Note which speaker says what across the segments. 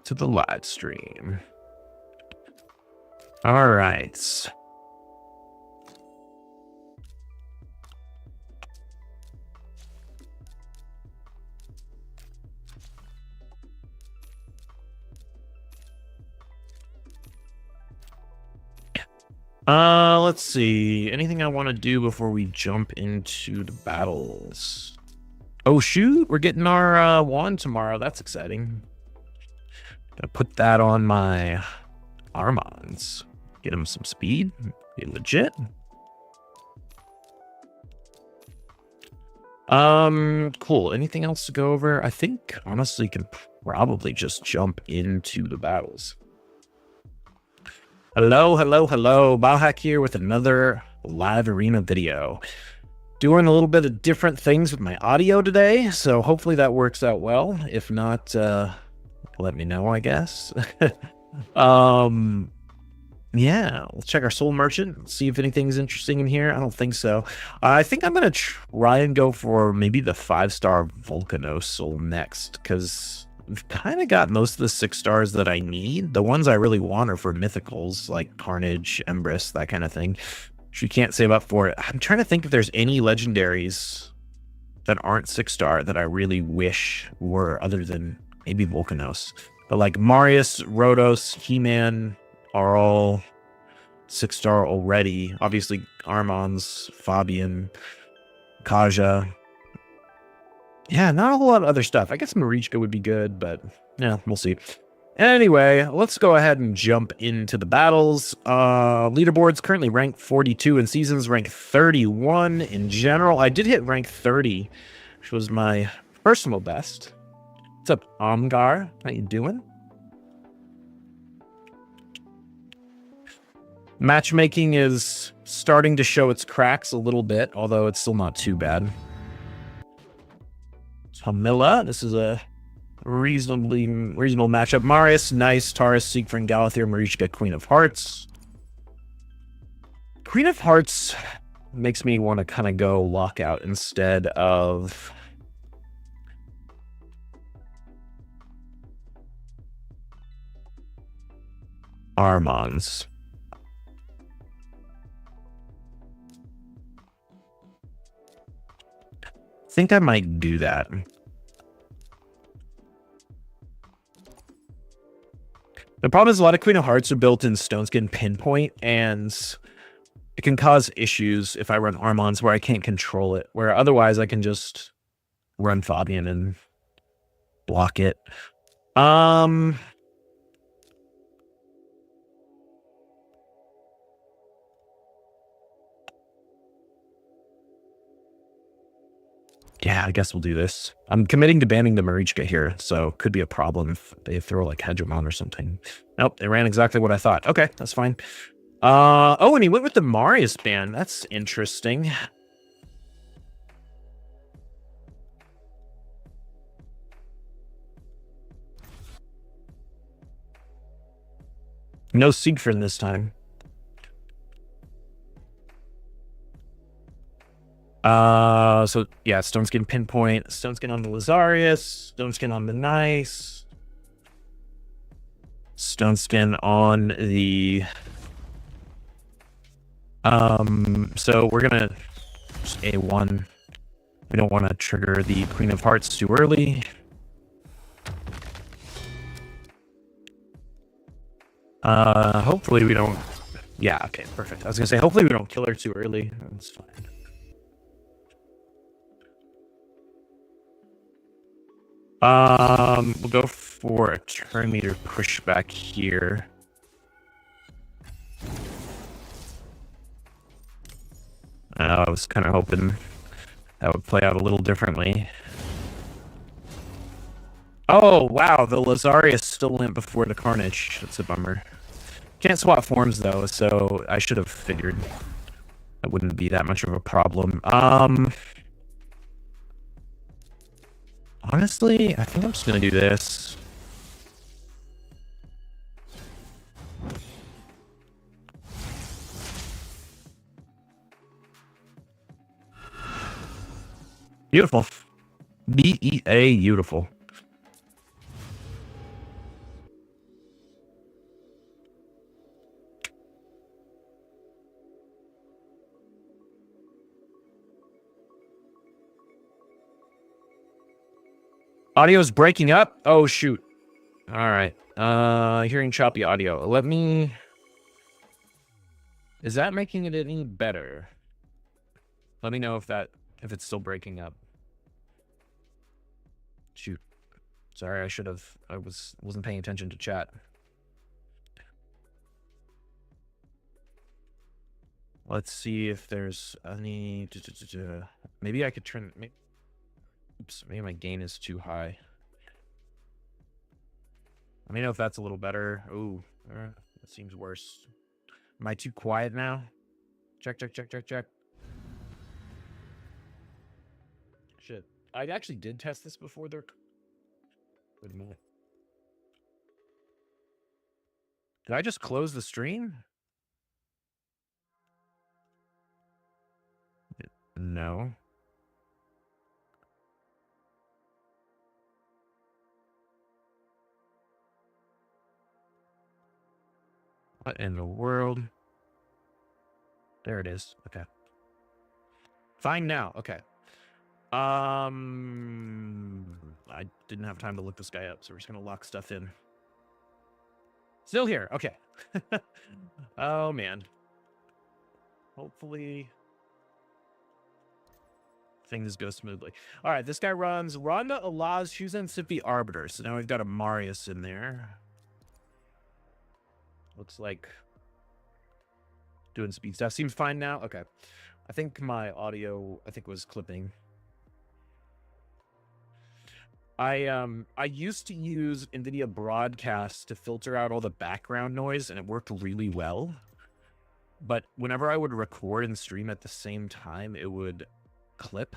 Speaker 1: to the live stream. All right. Let's see. Anything I want to do before we jump into the battles? Oh, shoot. We're getting our wand tomorrow. That's exciting. Gonna put that on my Armons. Get him some speed. Be legit. Cool. Anything else to go over? I think, honestly, can probably just jump into the battles. Hello. Bauhack here with another live arena video. Doing a little bit of different things with my audio today, so hopefully that works out well. If not, let me know, I guess. Yeah, let's check our soul merchant, see if anything's interesting in here. I don't think so. I think I'm gonna try and go for maybe the 5-star Volcano soul next, because I've kind of got most of the 6 stars that I need. The ones I really want are for mythicals like Carnage, Empress, that kind of thing, which you can't save up for it. I'm trying to think if there's any legendaries that aren't 6-star that I really wish were, other than maybe Volcanos. But like Marius, Rhodos, He-Man are all 6-star already. Obviously, Armons, Fabian, Kaja. Yeah, not a whole lot of other stuff. I guess Marichka would be good, but yeah, we'll see. Anyway, let's go ahead and jump into the battles. Leaderboard's currently ranked 42 in seasons, ranked 31 in general. I did hit rank 30, which was my personal best. What's up, Omgar? How you doing? Matchmaking is starting to show its cracks a little bit, although it's still not too bad. Camilla, this is a reasonable matchup. Marius, nice. Taurus, Siegfried, Galathir, Marichka, Queen of Hearts. Queen of Hearts makes me want to kind of go lockout instead of Armons. I think I might do that. The problem is a lot of Queen of Hearts are built in Stoneskin Pinpoint, and it can cause issues if I run Armons where I can't control it, where otherwise I can just run Fabian and block it. Yeah, I guess we'll do this. I'm committing to banning the Marichka here, so could be a problem if they throw like Hegemon or something. Nope, they ran exactly what I thought. Okay, that's fine. Oh, and he went with the Marius ban. That's interesting. No Siegfried this time. So yeah, Stoneskin Pinpoint, Stoneskin on the Lazarius, Stoneskin on the Nice, Stoneskin on the so we're gonna just A1. We don't want to trigger the Queen of Hearts too early. Hopefully we don't. Yeah, okay, perfect. I was gonna say hopefully we don't kill her too early. That's fine. We'll go for a turn meter pushback here. I was kind of hoping that would play out a little differently. Oh, wow, the Lazarius still went before the Carnage. That's a bummer. Can't swap forms, though, so I should have figured that wouldn't be that much of a problem. Honestly, I think I'm just going to do this. Beautiful. BEA, beautiful. Audio's breaking up. Oh shoot. All right. Hearing choppy audio. Let me. Is that making it any better? Let me know if it's still breaking up. Shoot. Sorry, I wasn't paying attention to chat. Let's see if there's any. Maybe I could turn. Oops, maybe my gain is too high. Let me know if that's a little better. Ooh, that seems worse. Am I too quiet now? Check. Shit. I actually did test this before there. Wait a minute. Did I just close the stream? No. What in the world? There it is. Okay. Fine now. Okay. I didn't have time to look this guy up, so we're just gonna lock stuff in. Still here. Okay. Oh man. Hopefully things go smoothly. All right, this guy runs Rhonda, Alaz, Shoes, and Sippy Arbiter. So now we've got a Marius in there. Looks like doing speed stuff. Seems fine now. Okay. I think my audio, was clipping. I used to use NVIDIA Broadcast to filter out all the background noise, and it worked really well. But whenever I would record and stream at the same time, it would clip.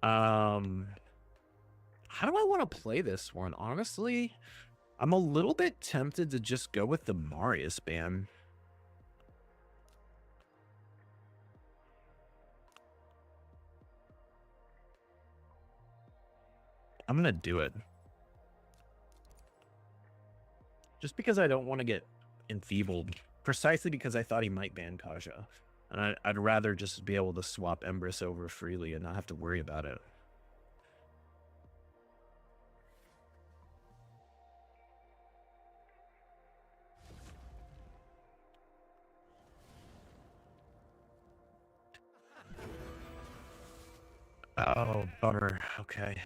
Speaker 1: How do I want to play this one? Honestly, I'm a little bit tempted to just go with the Marius band. I'm gonna do it. Just because I don't want to get enfeebled. Precisely because I thought he might ban Kaja. And I'd rather just be able to swap Empress over freely and not have to worry about it. Oh, bummer. Okay.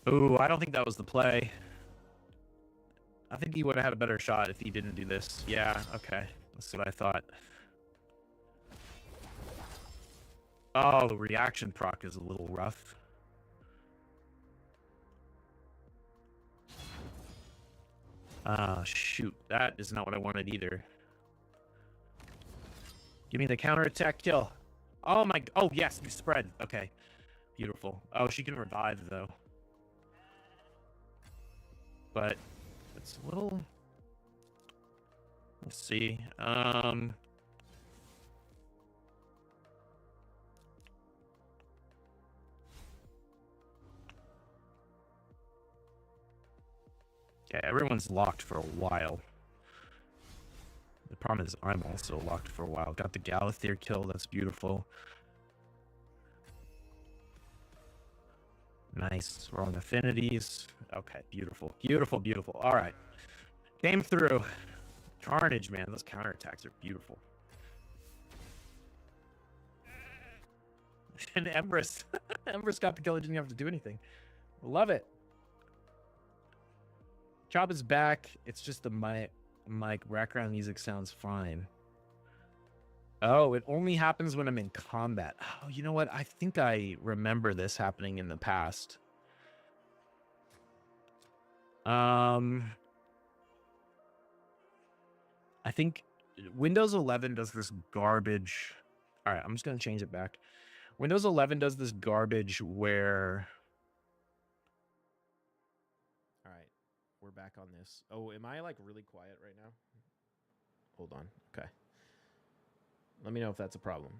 Speaker 1: Ooh, I don't think that was the play. I think he would have had a better shot if he didn't do this. Yeah, okay. That's what I thought. Oh, the reaction proc is a little rough. Shoot. That is not what I wanted either. Give me the counterattack kill. Oh my... Oh, yes, you spread. Okay. Beautiful. Oh, she can revive, though. But it's a little... Let's see. Okay, everyone's locked for a while. The problem is I'm also locked for a while. Got the Galathyr kill. That's beautiful. Nice. Wrong affinities. Okay, beautiful. Beautiful, beautiful. All right. Came through. Carnage, man. Those counterattacks are beautiful. And Empress. Empress got the kill. Didn't have to do anything. Love it. Chop is back. It's just the mic background music sounds fine. Oh, it only happens when I'm in combat. Oh, you know what? I think I remember this happening in the past. I think Windows 11 does this garbage. All right, I'm just going to change it back. Windows 11 does this garbage where... All right, we're back on this. Oh, am I like really quiet right now? Hold on. Okay. Let me know if that's a problem.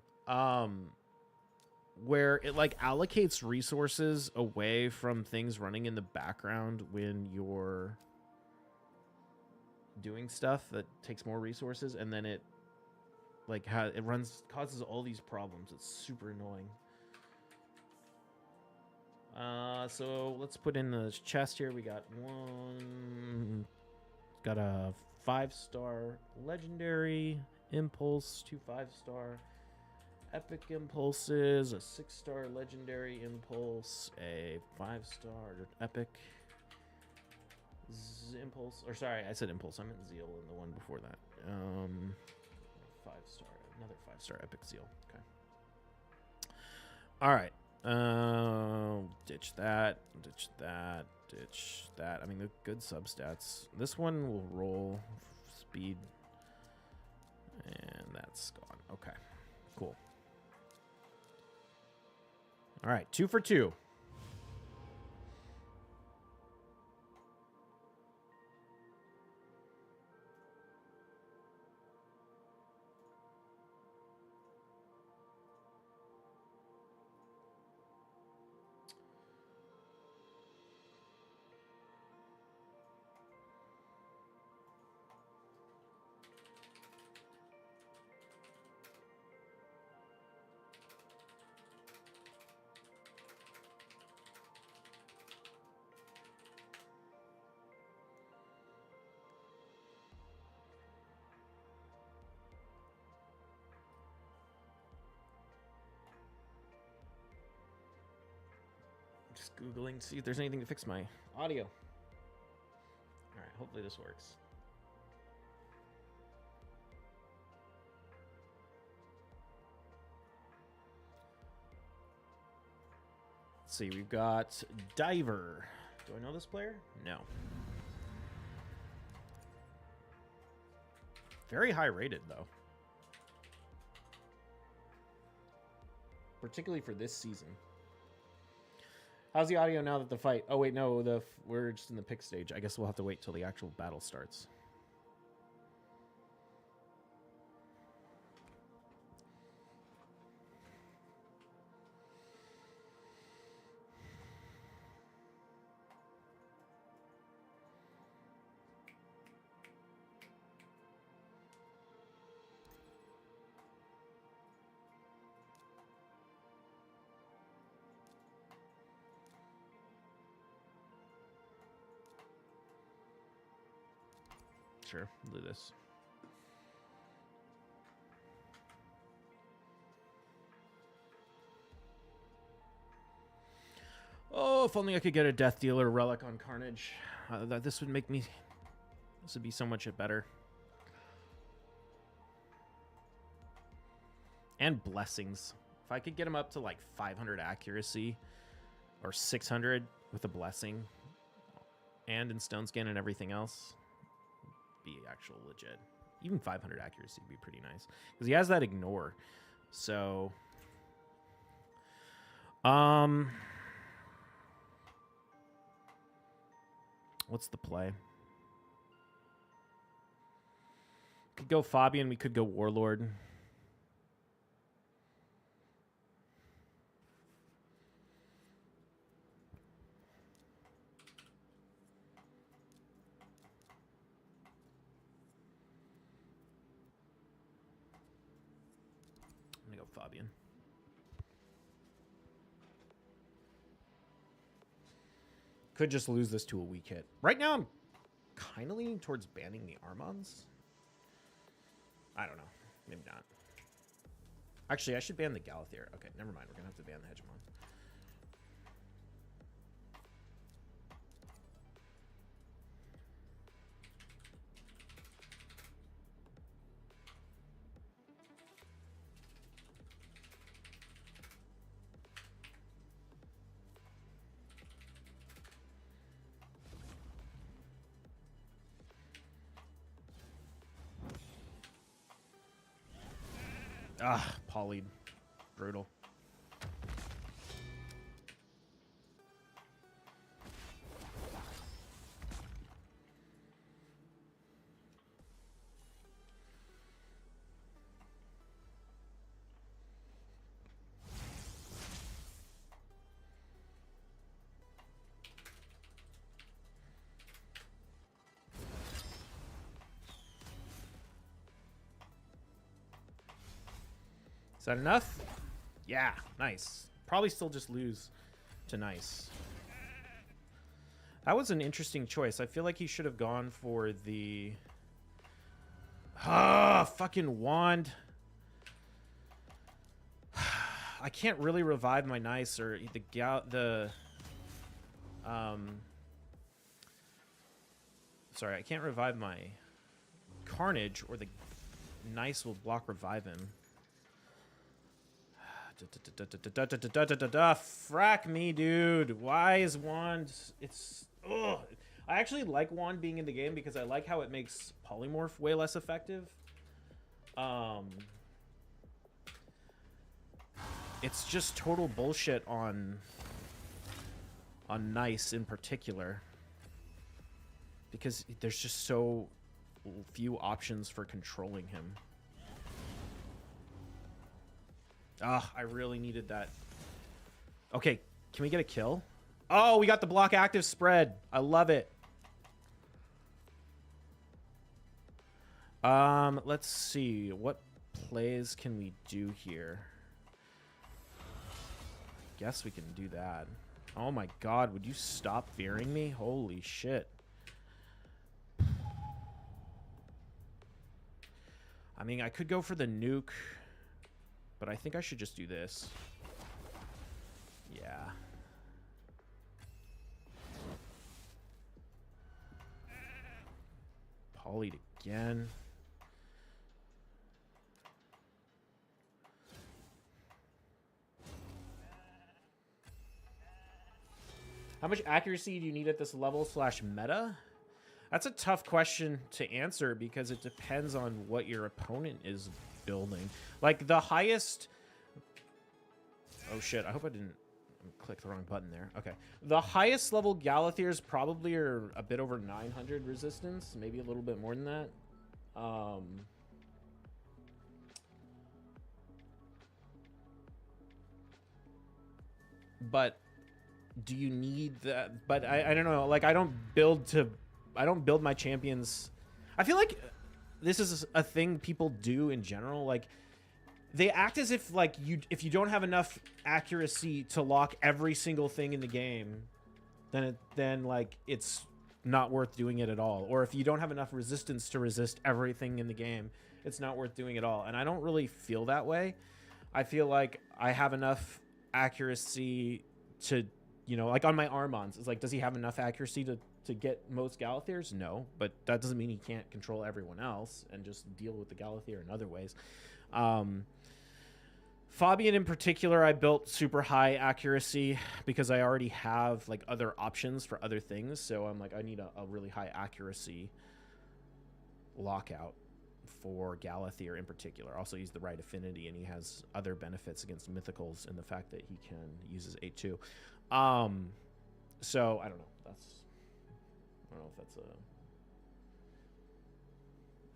Speaker 1: Where it like allocates resources away from things running in the background when you're
Speaker 2: doing stuff that takes more resources, and then it like causes all these problems. It's super annoying. So let's put in the chest here. We got got a 5-star legendary impulse, 2 5-star epic impulses, a 6-star legendary impulse, a 5-star epic impulse. Or sorry, I said impulse. I meant zeal in the one before that. 5-star, another 5-star epic zeal. Okay. All right. Ditch that. Ditch that. Ditch that. I mean, the good substats. This one will roll speed, and that's gone. Okay. Cool. All right, 2 for 2. Just Googling to see if there's anything to fix my audio. All right, hopefully this works. Let's see, we've got Diver. Do I know this player? No. Very high rated, though. Particularly for this season. How's the audio now that the fight? Oh, wait, no, we're just in the pick stage. I guess we'll have to wait till the actual battle starts. Sure, we'll do this. Oh, if only I could get a Death Dealer relic on Carnage. This would make me... This would be so much better. And blessings. If I could get him up to like 500 accuracy or 600 with a blessing and in stone skin and everything else, be actual legit. Even 500 accuracy would be pretty nice because he has that ignore. So what's the play? Could go Fabian, we could go Warlord. I'm gonna go Fabian. Could just lose this to a weak hit. Right now, I'm kind of leaning towards banning the Armons. I don't know. Maybe not. Actually, I should ban the Galathier. Okay, never mind. We're gonna have to ban the Hegemon. Ah, polyed. Brutal. Is that enough? Yeah, nice. Probably still just lose to nice. That was an interesting choice. I feel like he should have gone for the... fucking wand. I can't really revive my nice or sorry, I can't revive my carnage or the nice will block revive him. Frack me, dude. Why is wand? It's... Ugh. I actually like wand being in the game because I like how it makes polymorph way less effective. It's just total bullshit on nice in particular because there's just so few options for controlling him. I really needed that. Okay, can we get a kill? Oh, we got the block active spread. I love it. Let's see. What plays can we do here? Guess we can do that. Oh my god, would you stop fearing me? Holy shit. I mean, I could go for the nuke, but I think I should just do this. Yeah. Poly'd again. How much accuracy do you need at this level / meta? That's a tough question to answer because it depends on what your opponent is building. Like the highest... Oh shit, I hope I didn't click the wrong button there. Okay. The highest level Galathirs probably are a bit over 900 resistance, maybe a little bit more than that. But do you need that? But I don't know. Like I don't build my champions. I feel like this is a thing people do in general. Like they act as if like if you don't have enough accuracy to lock every single thing in the game, then like it's not worth doing it at all. Or if you don't have enough resistance to resist everything in the game, it's not worth doing at all. And I don't really feel that way. I feel like I have enough accuracy to, you know, like on my Armons, it's like, does he have enough accuracy to get most Galathirs? No, but that doesn't mean he can't control everyone else and just deal with the Galathir in other ways. Fabian in particular, I built super high accuracy because I already have like other options for other things. So I'm like, I need a really high accuracy lockout for Galathir in particular. Also, he's the right affinity and he has other benefits against mythicals and the fact that he can use his 8-2. So I don't know. I don't know if that's a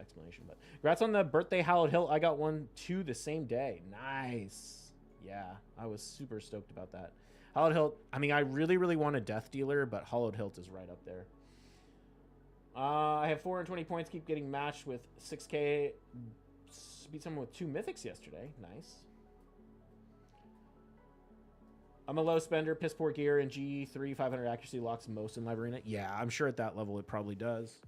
Speaker 2: explanation, but congrats on the birthday, Hallowed Hilt. I got one too the same day. Nice. Yeah, I was super stoked about that. Hallowed Hilt, I mean, I really, really want a Death Dealer, but Hallowed Hilt is right up there. I have 420 points, keep getting matched with 6k. Beat someone with 2 mythics yesterday. Nice. I'm a low spender, piss poor gear, and G3 500 accuracy locks most in Live Arena. Yeah, I'm sure at that level it probably does.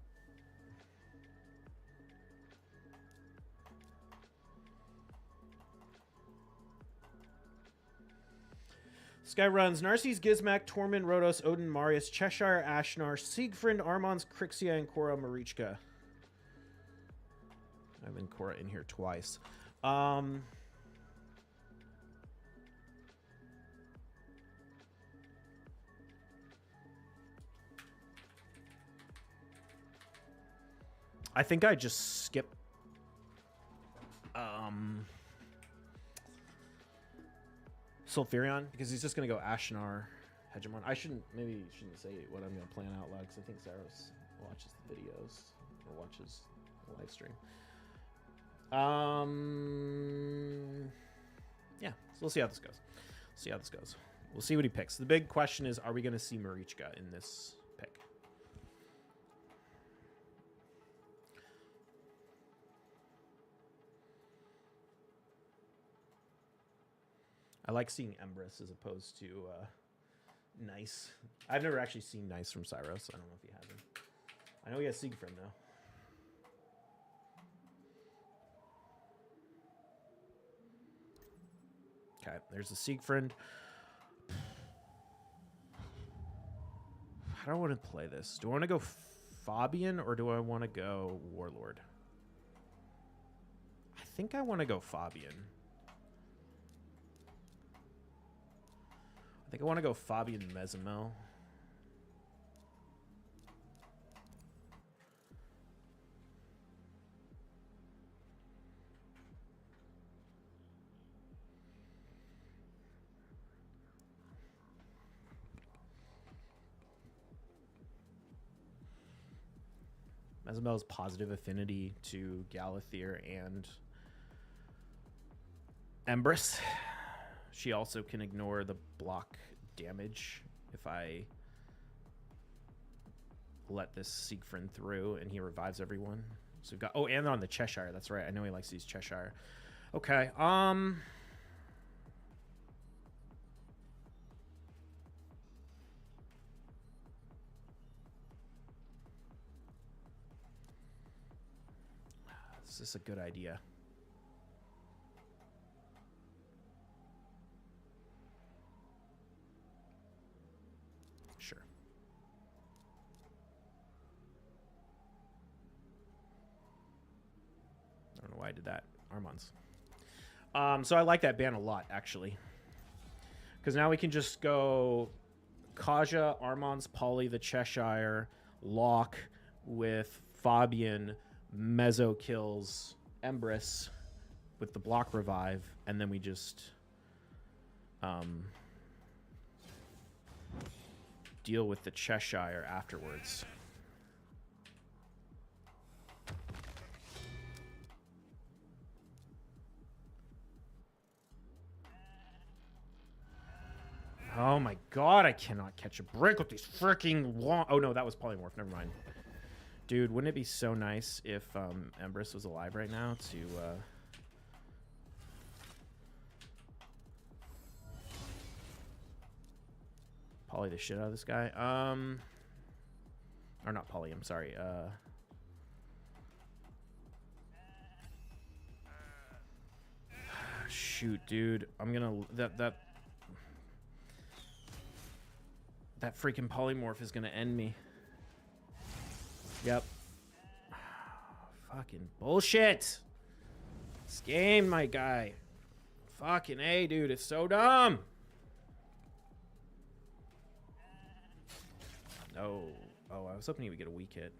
Speaker 2: This guy runs Narses, Gizmak, Tormund, Rhodos, Odin, Marius, Cheshire, Ashnar, Siegfried, Armons, Crixia, and Korra Marichka. I've been Korra in here twice. I think I just skip Sulfurion because he's just gonna go Ashnar Hegemon. Maybe shouldn't say what I'm gonna plan out loud because I think Zaros watches the videos or watches the live stream. Yeah, so we'll see how this goes. We'll see what he picks. The big question is, are we gonna see Marichka in this pick? I like seeing Empress as opposed to Nice. I've never actually seen Nice from Cyros. I don't know if he has him. I know he has Siegfried though. Okay, there's the Siegfried. How do I want to play this? Do I want to go Fabian or do I want to go Warlord? I think I want to go Fabian. I think I want to go Fabian Mezimel. Mezimel's positive affinity to Galathier and Empress. She also can ignore the block damage if I let this Siegfried through and he revives everyone. So we've got, oh, and on the Cheshire. That's right. I know he likes these Cheshire. Okay. Is this a good idea? Sure. I don't know why I did that. Armand's. So I like that ban a lot, actually. Because now we can just go Kaja, Armand's, Polly, the Cheshire, Locke with Fabian, Mezzo kills Empress with the block revive, and then we just deal with the Cheshire afterwards. Oh my god, I cannot catch a break with these freaking long... Oh no, that was polymorph. Never mind. Dude, wouldn't it be so nice if Empress was alive right now to... poly the shit out of this guy? Or not poly, I'm sorry. Shoot, dude. I'm gonna... That freaking polymorph is gonna end me. Yep. Fucking bullshit. This game, my guy. Fucking A, dude. It's so dumb. No. Oh, I was hoping he would get a weak hit.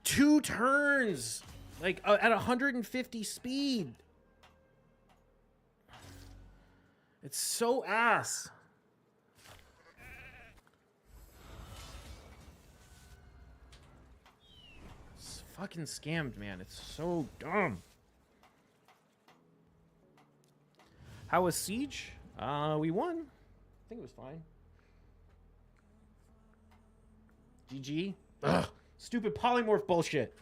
Speaker 2: Two turns. Like, at 150 speed. It's so ass. It's fucking scammed, man. It's so dumb. How was Siege? We won. I think it was fine. GG. Ugh. Stupid polymorph bullshit.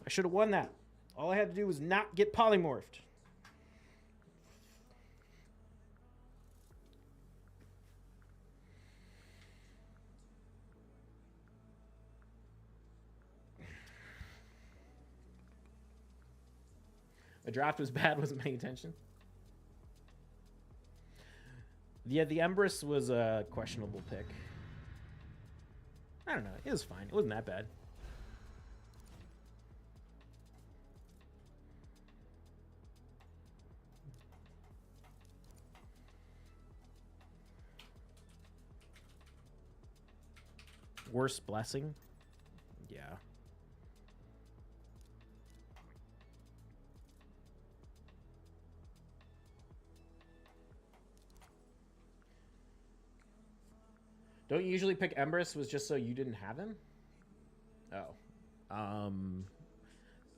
Speaker 2: I should have won that. All I had to do was not get polymorphed. The draft was bad, wasn't paying attention. Yeah, the Empress was a questionable pick. I don't know. It was fine. It wasn't that bad. Worst blessing? Yeah. Don't you usually pick Empress was just so you didn't have him? Oh.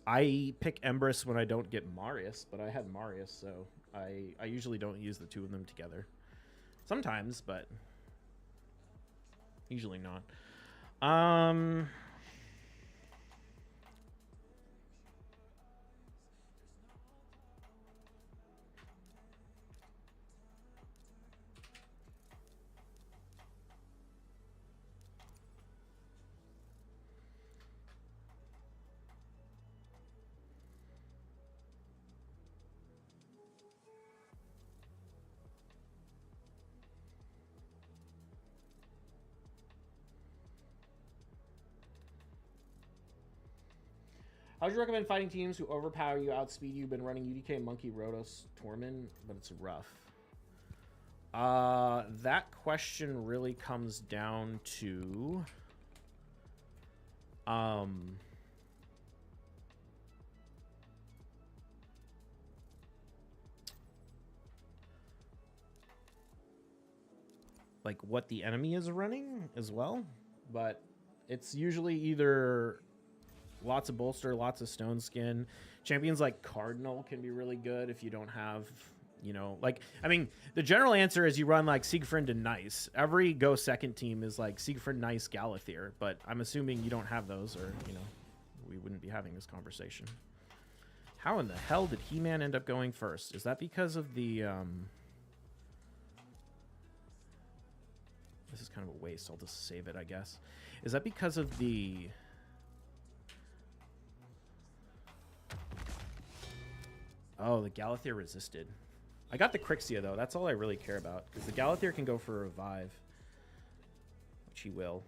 Speaker 2: I pick Empress when I don't get Marius, but I have Marius, so I usually don't use the two of them together. Sometimes, but usually not. Um, how would you recommend fighting teams who overpower you, outspeed you? Been running UDK, Monkey, Rotos, Torment, but it's rough. That question really comes down to like what the enemy is running as well, but it's usually either lots of bolster, lots of stone skin. Champions like Cardinal can be really good if you don't have, you know, like, I mean, the general answer is you run like Siegfried and Nice. Every Go second team is like Siegfried, Nice, Galathir, but I'm assuming you don't have those, or, you know, we wouldn't be having this conversation. How in the hell did He-Man end up going first? Is that because of the, this is kind of a waste. I'll just save it, I guess. Is that because of the... Oh, the Galathir resisted. I got the Crixia, though. That's all I really care about. Because the Galathir can go for a revive. Which he will.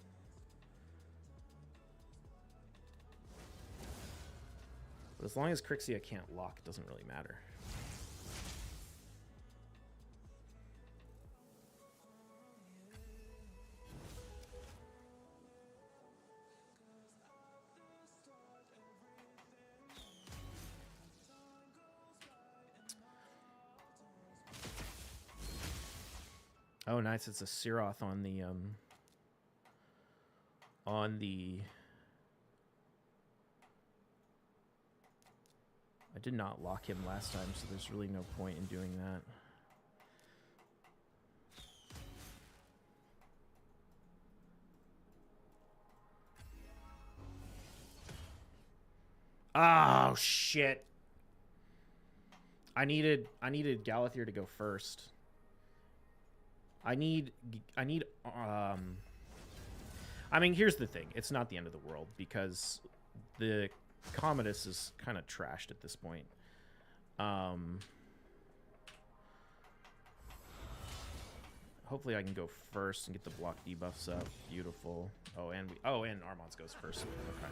Speaker 2: But as long as Crixia can't lock, it doesn't really matter. Oh, nice. It's a Siroth on the I did not lock him last time, so there's really no point in doing that. Oh shit. I needed Galathir to go first. I mean, here's the thing. It's not the end of the world because the Commodus is kind of trashed at this point. Hopefully I can go first and get the block debuffs up. Beautiful. Oh, and Armand's goes first. Okay.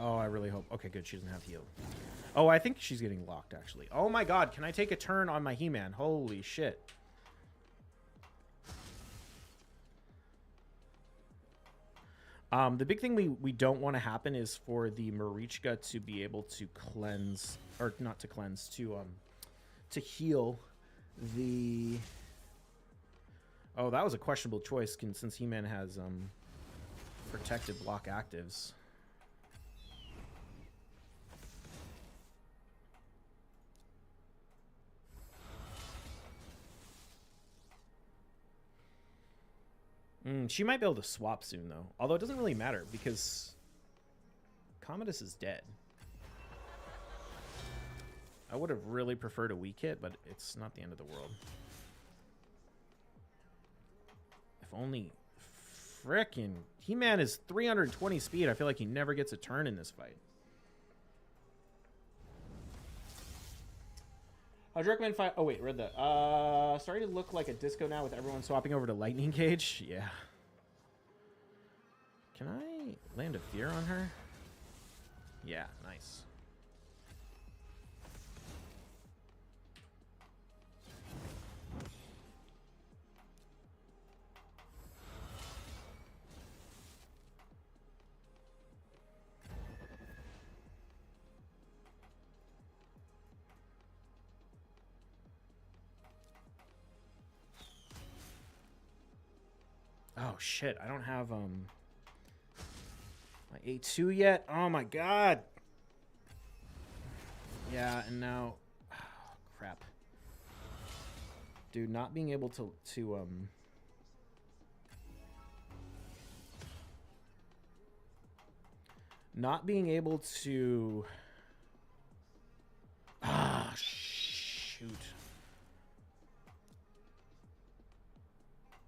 Speaker 2: Oh, I really hope. Okay, good. She doesn't have heal. Oh, I think she's getting locked, actually. Oh my god, can I take a turn on my He-Man? Holy shit. The big thing we don't want to happen is for the Marichka to be able to cleanse, or not to cleanse, to heal the... Oh, that was a questionable choice since He-Man has protected block actives. She might be able to swap soon, though. Although it doesn't really matter, because Commodus is dead. I would have really preferred a weak hit, but it's not the end of the world. If only... Frickin' He-Man is 320 speed. I feel like he never gets a turn in this fight. I'd recommend fight. Oh wait, read that. Starting to look like a disco now with everyone swapping over to Lightning Cage. Yeah. Can I land a fear on her? Yeah, nice. Oh shit, I don't have my A2 yet. Oh my god. Yeah, and now crap. Dude, not being able to not being able to shoot.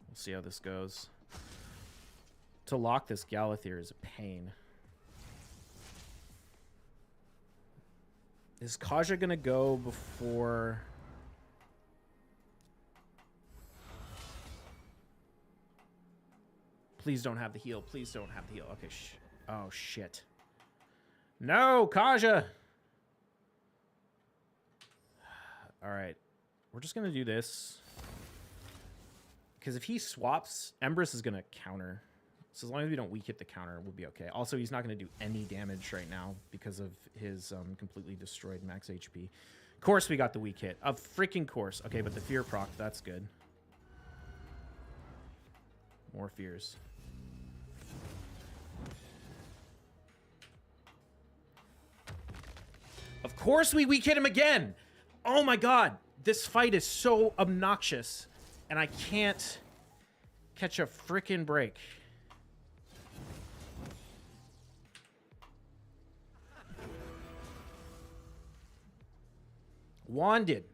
Speaker 2: We'll see how this goes. To lock this Galathier is a pain. Is Kaja gonna go before? Please don't have the heal. Please don't have the heal. Okay. Oh shit. No, Kaja. All right, we're just gonna do this because if he swaps, Empress is gonna counter. So as long as we don't weak hit the counter, we'll be okay. Also, he's not going to do any damage right now because of his completely destroyed max HP. Of course, we got the weak hit. Of freaking course. Okay, but the fear proc, that's good. More fears. Of course we weak hit him again! Oh my god! This fight is so obnoxious. And I can't catch a freaking break. Wanded.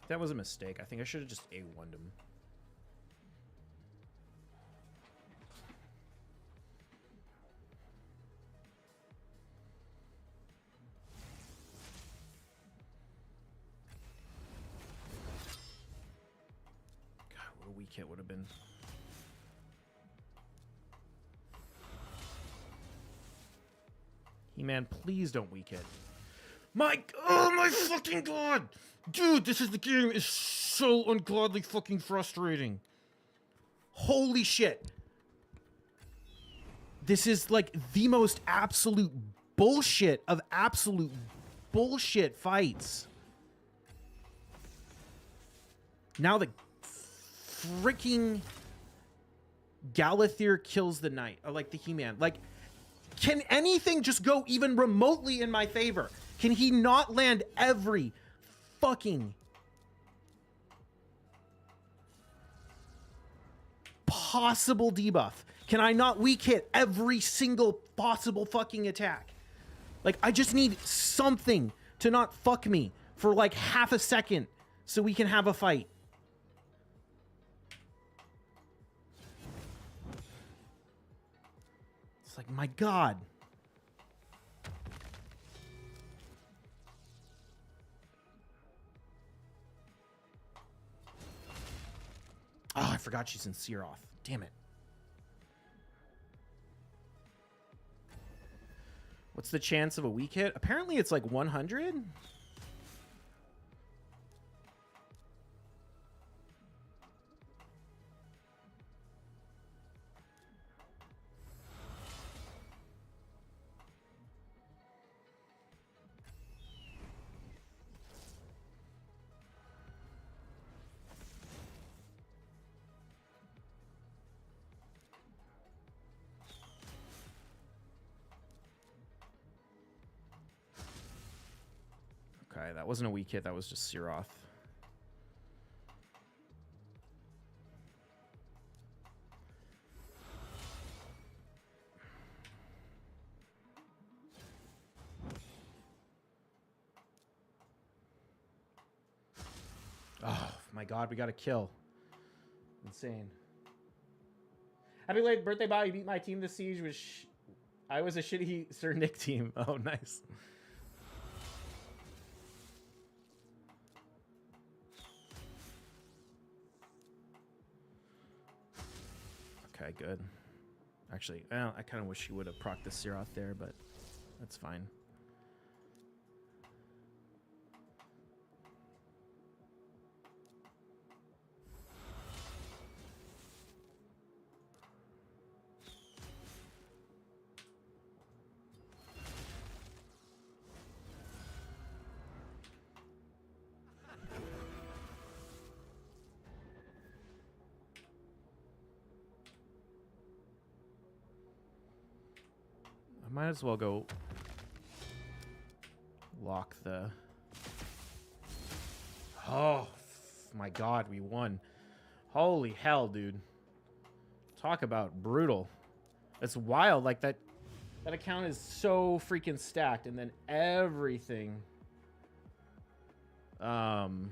Speaker 2: That was a mistake. I think I should have just A1'd him. Weak hit would have been. He-Man, please don't weak hit. Oh my fucking god! Dude, this game is so ungodly fucking frustrating. Holy shit. This is like the most absolute bullshit of absolute bullshit fights. Now the freaking Galathier kills the knight, or like the He-Man. Like, can anything just go even remotely in my favor? Can he not land every fucking possible debuff? Can I not weak hit every single possible fucking attack? Like, I just need something to not fuck me for like half a second so we can have a fight. Like, my god. Oh, I forgot she's in Searoth. Damn it. What's the chance of a weak hit? Apparently it's like 100. Okay, that wasn't a weak hit, that was just Searoth. Oh my god, we got a kill. Insane. Happy late birthday, Bob. You beat my team this siege. I was a shitty Sir Nick team. Oh, nice. Okay, good. Actually, well, I kind of wish he would have procced the Searoth there, but that's fine. Might as well go lock the... Oh, my God, we won. Holy hell, dude. Talk about brutal. It's wild. Like, that account is so freaking stacked, and then everything went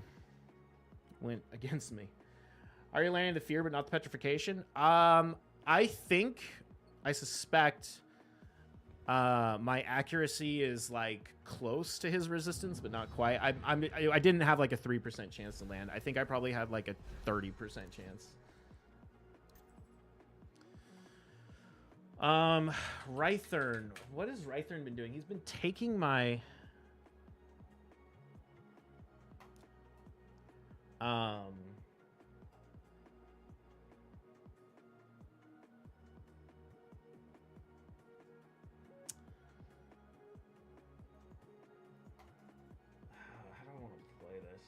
Speaker 2: against me. Are you landing the fear but not the petrification? I suspect my accuracy is like close to his resistance, but not quite. I didn't have like a 3% chance to land. I think I probably had like a 30% chance. Rythern. What has Rythern been doing? He's been taking my how do I want to play this?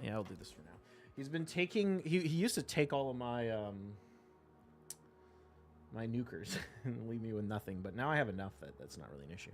Speaker 2: Yeah, I'll do this for now. He's been taking... He used to take all of my my nukers and leave me with nothing, but now I have enough that that's not really an issue.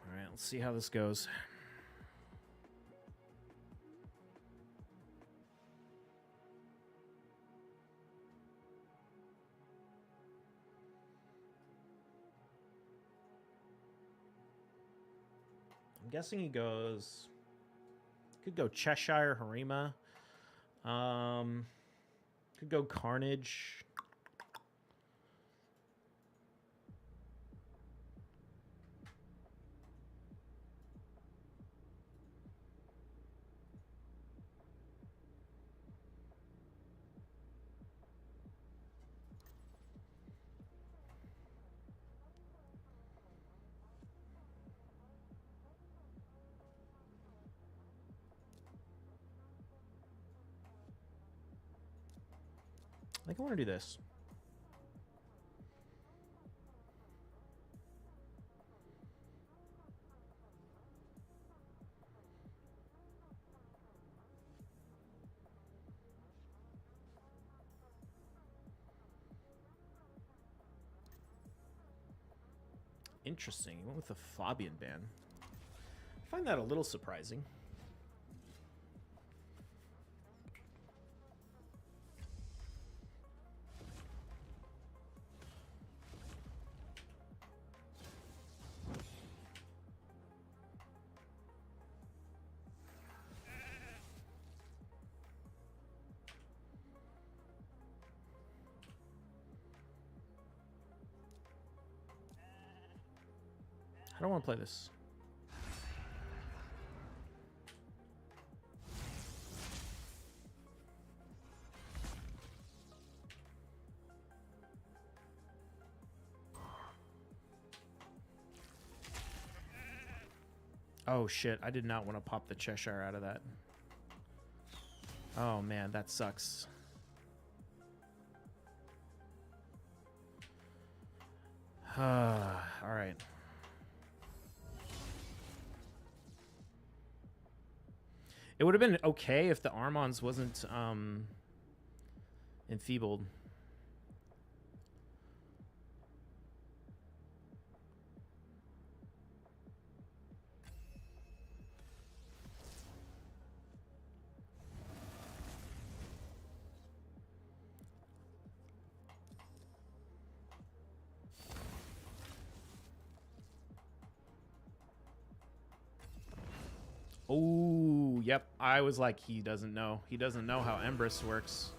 Speaker 2: All right, let's see how this goes. I'm guessing he goes... Could go Cheshire, Harima. Could go Carnage. I think I want to do this. Interesting. He went with the Fabian ban. I find that a little surprising. I don't want to play this. Oh shit, I did not want to pop the Cheshire out of that. Oh man, that sucks. All right. It would have been okay if the Armons wasn't enfeebled. Oh, yep. I was like, he doesn't know. He doesn't know how Empress works.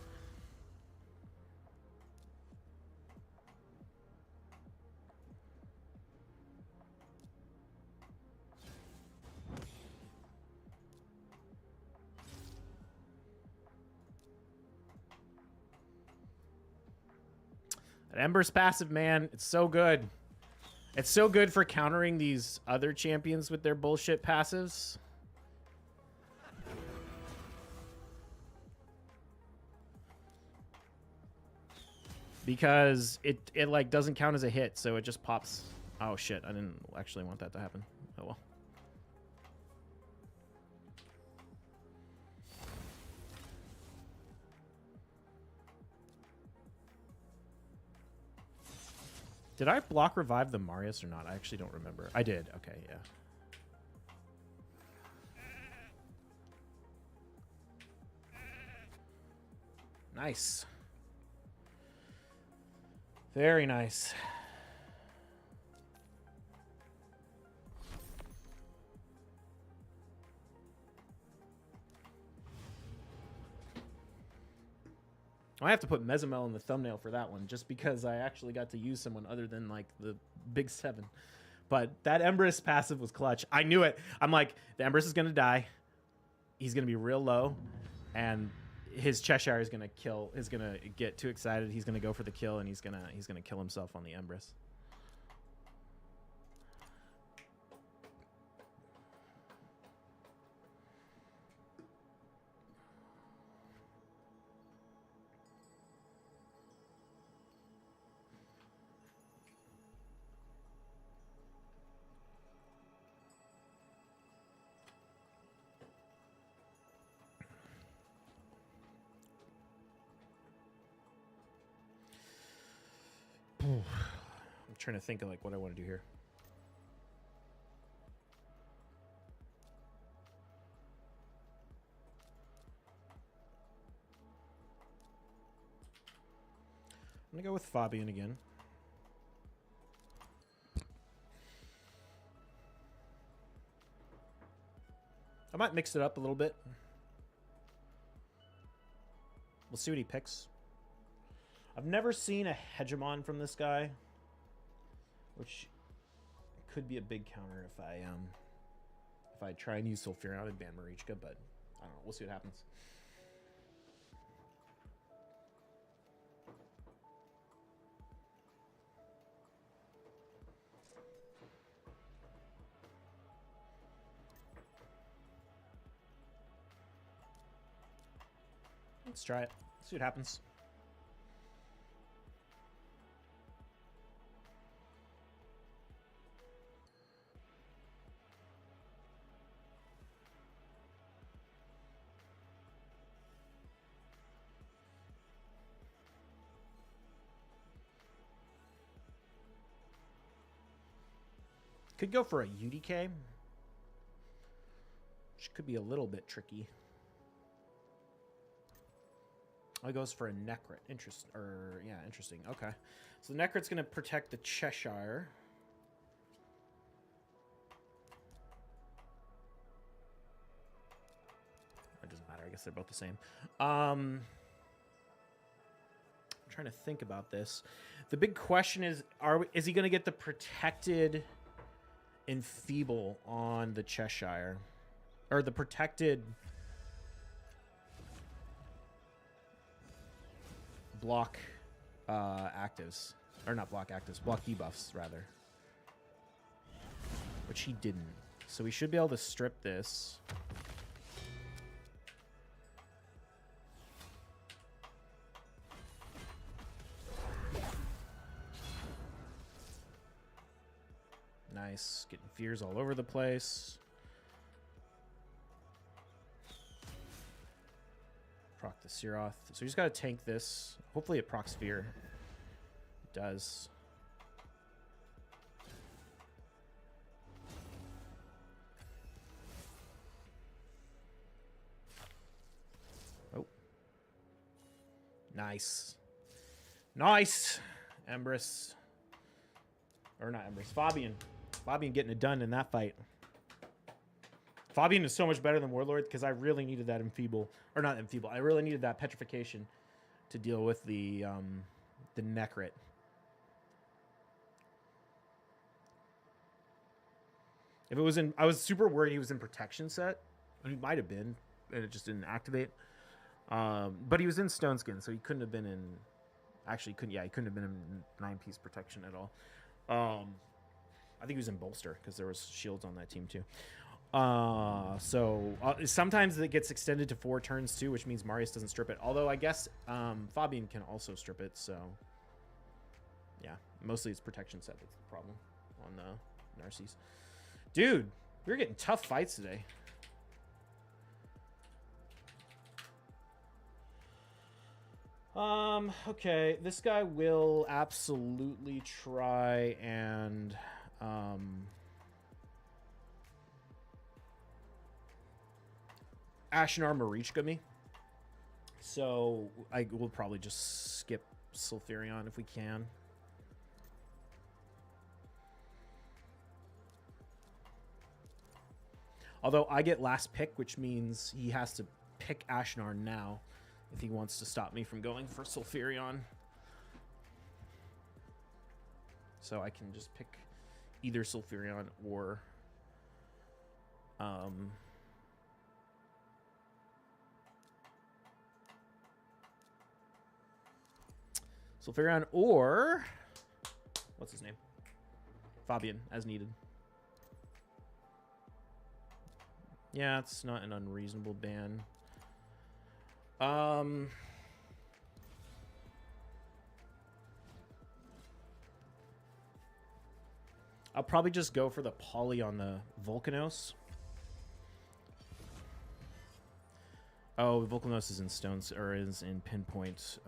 Speaker 2: That Ember's passive, man, it's so good. It's so good for countering these other champions with their bullshit passives. Because it like doesn't count as a hit, so it just pops. Oh shit, I didn't actually want that to happen. Oh well. Did I block revive the Marius or not? I actually don't remember. I did. Okay, yeah. Nice. Very nice. I have to put Mezumel in the thumbnail for that one, just because I actually got to use someone other than like the big 7. But that Empress passive was clutch. I knew it. I'm like, the Empress is gonna die. He's gonna be real low, and his Cheshire is gonna kill. Is gonna get too excited. He's gonna go for the kill, and he's gonna kill himself on the Empress. I'm trying to think of like what I want to do here. I'm gonna go with Fabian again. I might mix it up a little bit. We'll see what he picks. I've never seen a hegemon from this guy, which could be a big counter if I try and use Sulfuron. I would ban Marichka, but I don't know. We'll see what happens. Let's try it. See what happens. Could go for a UDK, which could be a little bit tricky. Oh, he goes for a Necrit. Interesting. Okay. So the Necrit's going to protect the Cheshire. It doesn't matter. I guess they're both the same. I'm trying to think about this. The big question is, is he going to get the protected Enfeeble on the Cheshire? Or the protected block actives. Or not block actives, block debuffs, rather. Which he didn't. So we should be able to strip this. Nice. Getting fears all over the place. Siroth. So you just got to tank this. Hopefully it procs Fear. It does. Oh. Nice. Nice. Empress. Or not Empress. Fabian. Fabian getting it done in that fight. Fabian is so much better than Warlord because I really needed that enfeeble. Or not enfeeble. I really needed that petrification to deal with the Necrit. If it was in... I was super worried he was in protection set. He might have been. And it just didn't activate. But he was in Stone Skin, so he couldn't have been in... Actually, he couldn't have been in 9-piece protection at all. I think he was in bolster because there was shields on that team too. Sometimes it gets extended to 4 turns too, which means Marius doesn't strip it. Although I guess Fabian can also strip it. So yeah, mostly it's protection set that's the problem on the Narcisse. Dude, we're getting tough fights today. Okay, this guy will absolutely try and Ashenar Marichka me. So I will probably just skip Sulfurion if we can. Although I get last pick, which means he has to pick Ashenar now if he wants to stop me from going for Sulfurion. So I can just pick either Sulfurion or Sulfurion or what's his name? Fabian, as needed. Yeah, it's not an unreasonable ban. I'll probably just go for the poly on the Volcanos. Oh, Volcanos is in stones or is in pinpoint.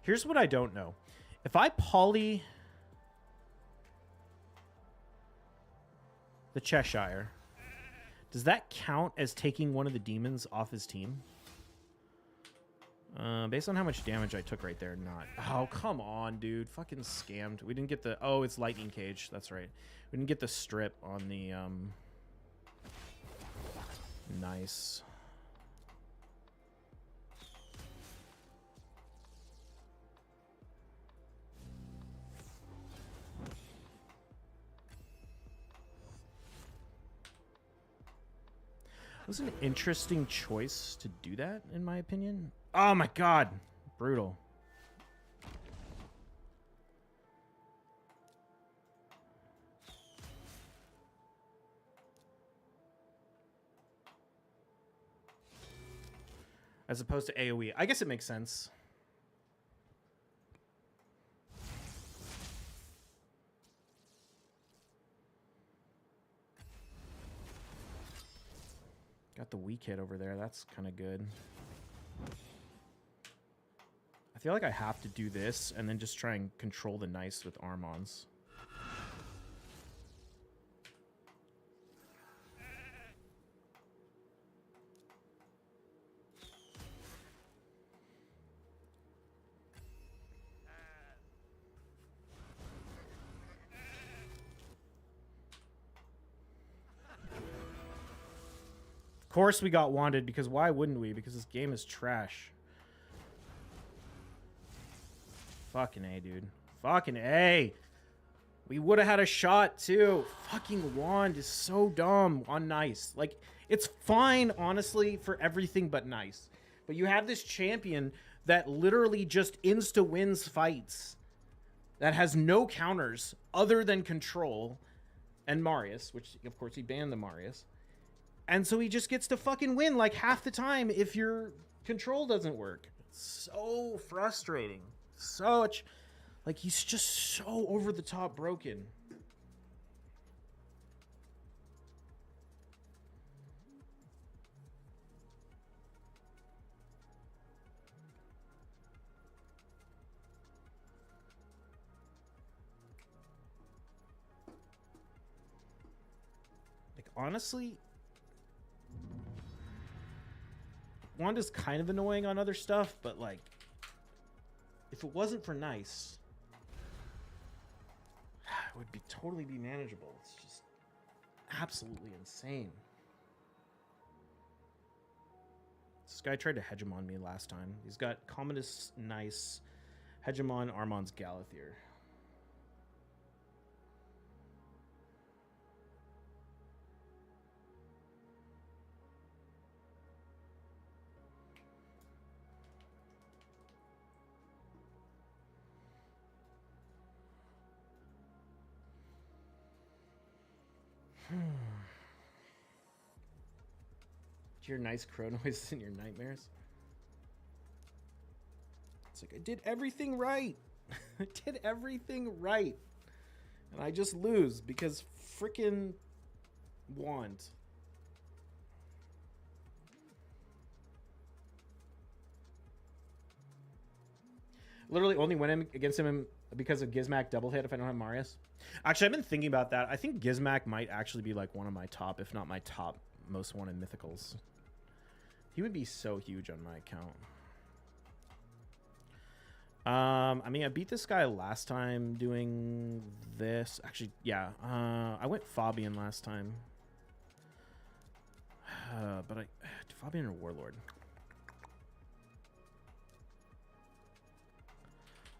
Speaker 2: Here's what I don't know. If I poly the Cheshire, does that count as taking one of the demons off his team? Based on how much damage I took right there, not. Oh, come on, dude. Fucking scammed. We didn't get the... Oh, it's Lightning Cage. That's right. We didn't get the strip on the... Nice. It was an interesting choice to do that, in my opinion. Oh my god. Brutal. As opposed to AoE. I guess it makes sense. Got the weak hit over there. That's kind of good. I feel like I have to do this and then just try and control the nice with Armons. Of course we got wanted, because why wouldn't we? Because this game is trash. Fucking A, dude. Fucking A. We would have had a shot, too. Fucking wand is so dumb on nice. Like, it's fine, honestly, for everything but nice. But you have this champion that literally just insta-wins fights. That has no counters other than control. And Marius, which, of course, he banned the Marius. And so he just gets to fucking win, like, half the time if your control doesn't work. It's so frustrating. Such, like, he's just so over the top broken. honestly, Wanda's kind of annoying on other stuff, but like, if it wasn't for nice, it would totally be manageable. It's just absolutely insane. This guy tried to hegemon me last time. He's got Commodus Nice, Hegemon, Armand's Galathier. Do you hear nice crow noises in your nightmares? It's like, I did everything right. I did everything right. And I just lose because freaking wand. Literally only win against him because of Gizmac double hit if I don't have Marius. Actually, I've been thinking about that. I think Gizmac might actually be like one of my top, if not my top, most wanted mythicals. He would be so huge on my account. I mean, I beat this guy last time doing this. Actually, yeah. I went Fabian last time. But Fabian or Warlord?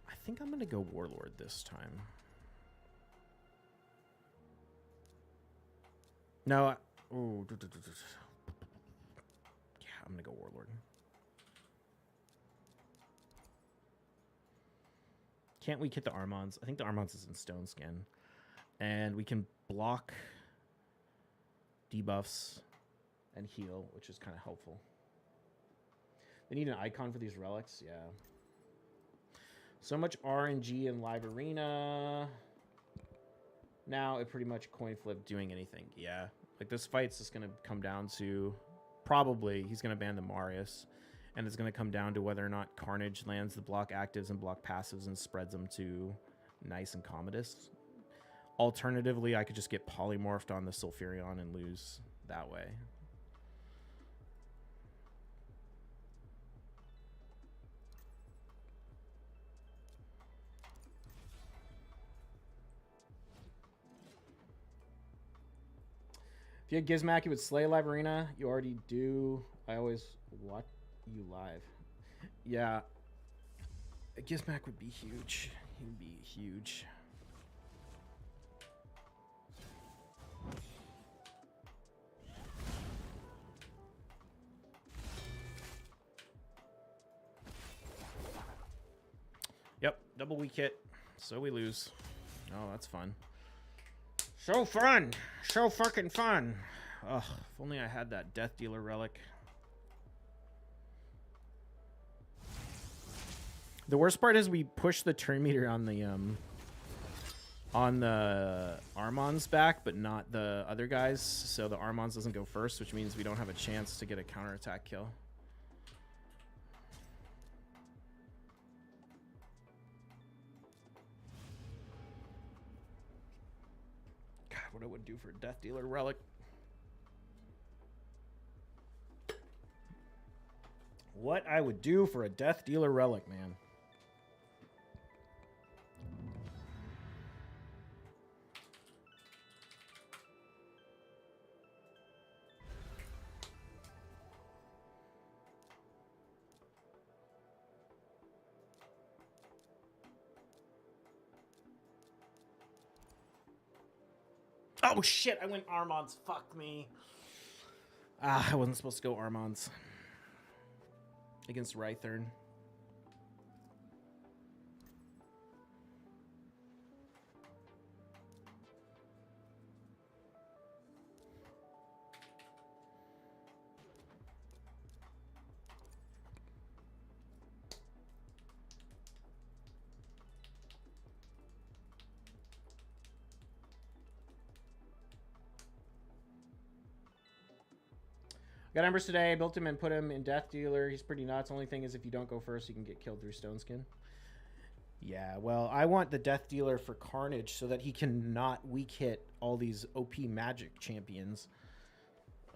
Speaker 2: I think I'm going to go Warlord this time. No. Oh. Yeah, I'm going to go Warlord. Can't we hit the Armons? I think the Armons is in Stone Skin. And we can block debuffs and heal, which is kind of helpful. They need an icon for these relics. Yeah. So much RNG in Live Arena. Now it pretty much coin flip doing anything. Yeah. Like this fight's just going to come down to probably he's going to ban the Marius. And it's going to come down to whether or not Carnage lands the block actives and block passives and spreads them to Nice and Commodus. Alternatively, I could just get polymorphed on the Sulfurion and lose that way. If you had Gizmac, you would slay Live Arena. You already do. I always watch you live. Yeah. Gizmac would be huge. He would be huge. Yep, double weak hit. So we lose. Oh, that's fun. So fun! So fucking fun! Ugh, if only I had that Death Dealer relic. The worst part is we push the turn meter on the Armon's back, but not the other guys. So the Armon's doesn't go first, which means we don't have a chance to get a counterattack kill. God, what I would do for a Death Dealer relic. What I would do for a Death Dealer relic, man. Oh shit, I went Armons. Fuck me. Ah, I wasn't supposed to go Armons. Against Rhythern. Got Embers today. Built him and put him in Death Dealer. He's pretty nuts. Only thing is if you don't go first, you can get killed through Stone Skin. Yeah, well, I want the Death Dealer for Carnage so that he cannot weak hit all these OP Magic champions.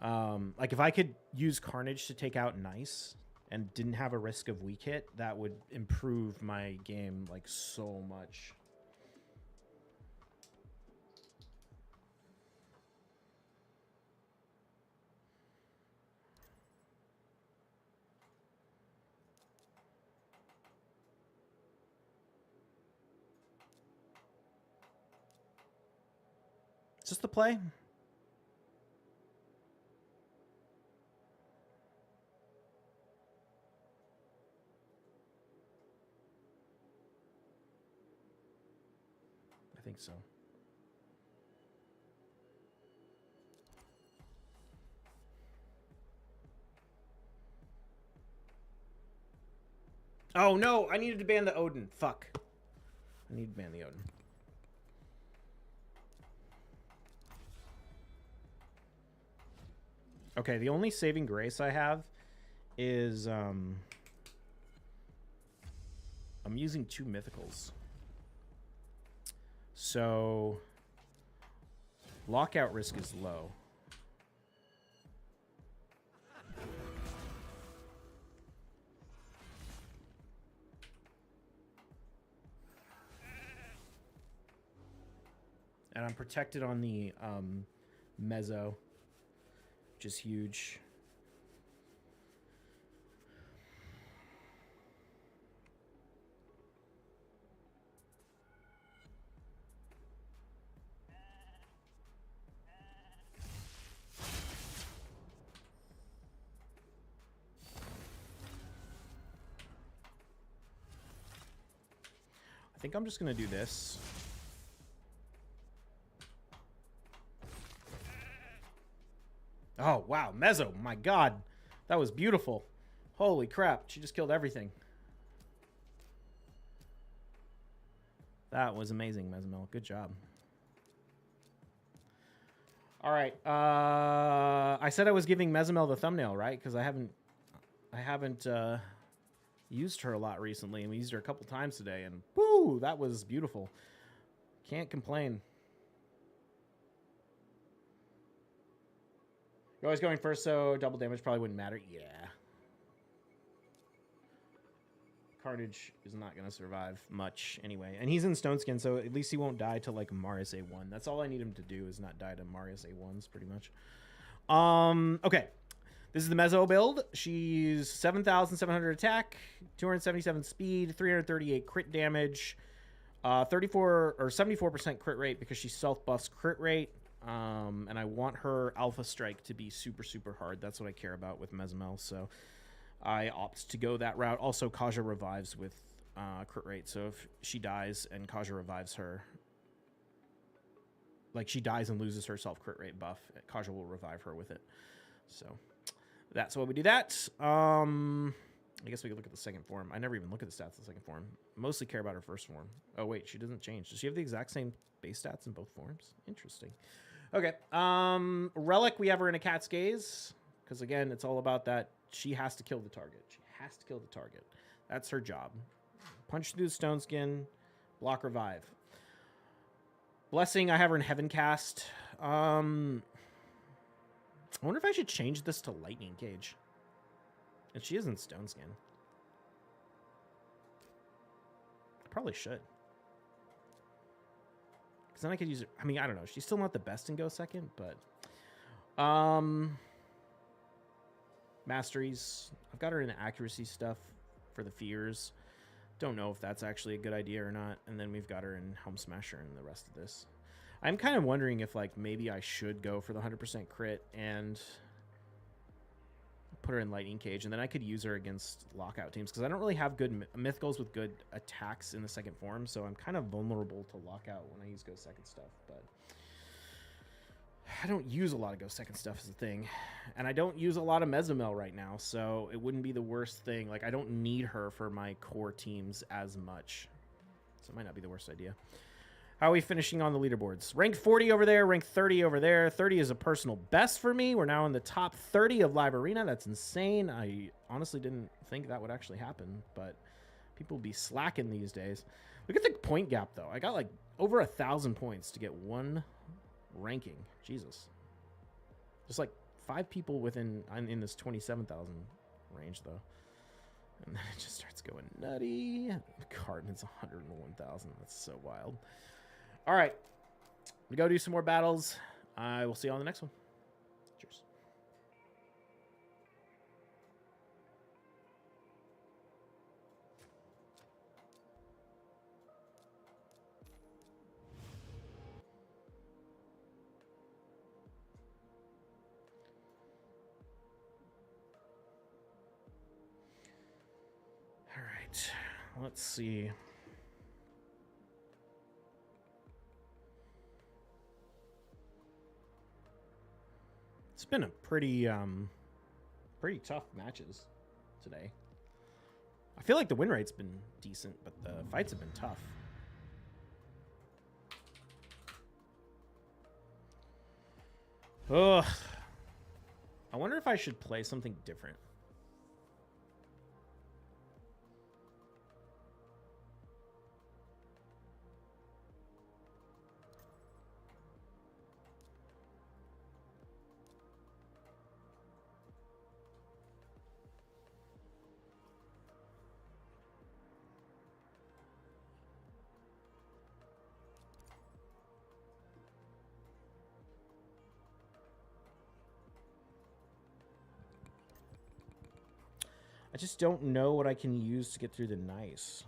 Speaker 2: Like if I could use Carnage to take out Nice and didn't have a risk of weak hit, that would improve my game like so much. Is this the play? I think so. Oh no, I needed to ban the Odin. Fuck. I need to ban the Odin. Okay, the only saving grace I have is I'm using 2 mythicals. So lockout risk is low. And I'm protected on the mezzo, which is huge. I think I'm just going to do this. Oh, wow. Mezzo. My God. That was beautiful. Holy crap. She just killed everything. That was amazing, Mezmel. Good job. All right. I said I was giving Mezmel the thumbnail, right? Because I haven't used her a lot recently, and we used her a couple times today, and woo, that was beautiful. Can't complain. You're always going first, so double damage probably wouldn't matter. Yeah. Carnage is not going to survive much anyway. And he's in Stone Skin, so at least he won't die to, like, Marius A1. That's all I need him to do, is not die to Marius A1s, pretty much. Okay. This is the Mezzo build. She's 7,700 attack, 277 speed, 338 crit damage, 34 or 74% crit rate because she self buffs crit rate. And I want her Alpha Strike to be super, super hard. That's what I care about with Mezmel, so I opt to go that route. Also, Kaja revives with crit rate, so if she dies and Kaja revives her, like she dies and loses her self crit rate buff, Kaja will revive her with it. So that's why we do that. I guess we could look at the second form. I never even look at the stats of the second form. Mostly care about her first form. Oh, wait, she doesn't change. Does she have the exact same base stats in both forms? Interesting. Okay. Relic, we have her in a Cat's Gaze. Because, again, it's all about that. She has to kill the target. She has to kill the target. That's her job. Punch through the Stone Skin. Block Revive. Blessing, I have her in Heaven Cast. I wonder if I should change this to Lightning Cage. And she is in Stone Skin. I probably should. Because then I could use it. I mean, I don't know. She's still not the best in Go Second, but... Masteries. I've got her in accuracy stuff for the fears. Don't know if that's actually a good idea or not. And then we've got her in Helm Smasher and the rest of this. I'm kind of wondering if, like, maybe I should go for the 100% crit and put her in Lightning Cage, and then I could use her against lockout teams, because I don't really have good mythicals with good attacks in the second form, so I'm kind of vulnerable to lockout when I use Go Second stuff, but I don't use a lot of Go Second stuff as a thing, and I don't use a lot of Mezomel right now, so it wouldn't be the worst thing. Like, I don't need her for my core teams as much, so it might not be the worst idea. How are we finishing on the leaderboards? Rank 40 over there, rank 30 over there. 30 is a personal best for me. We're now in the top 30 of Live Arena. That's insane. I honestly didn't think that would actually happen, but people be slacking these days. Look at the point gap, though. I got like over 1,000 points to get one ranking. Jesus. Just like 5 people within in this 27,000 range though, and then it just starts going nutty. Cardin's 101,000. That's so wild. All right, we go do some more battles. I will see you on the next one. Cheers. All right, let's see. It's been a pretty tough matches today. I feel like the win rate's been decent, but the fights have been tough. Ugh. I wonder if I should play something different. I just don't know what I can use to get through the nice.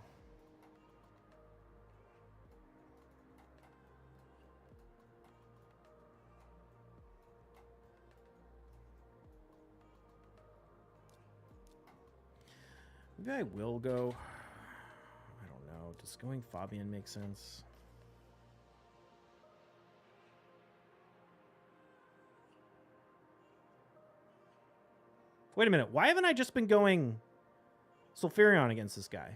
Speaker 2: Maybe I will go. I don't know. Does going Fabian make sense? Wait a minute. Why haven't I just been going Sulfurion against this guy?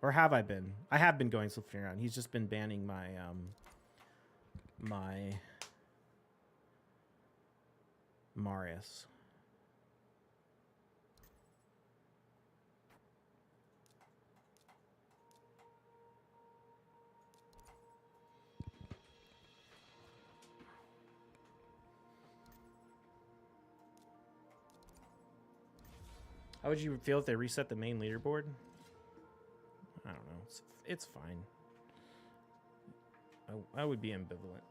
Speaker 2: Or have I been? I have been going Sulfurion. He's just been banning my my Marius. How would you feel if they reset the main leaderboard? I don't know. It's fine. I would be ambivalent.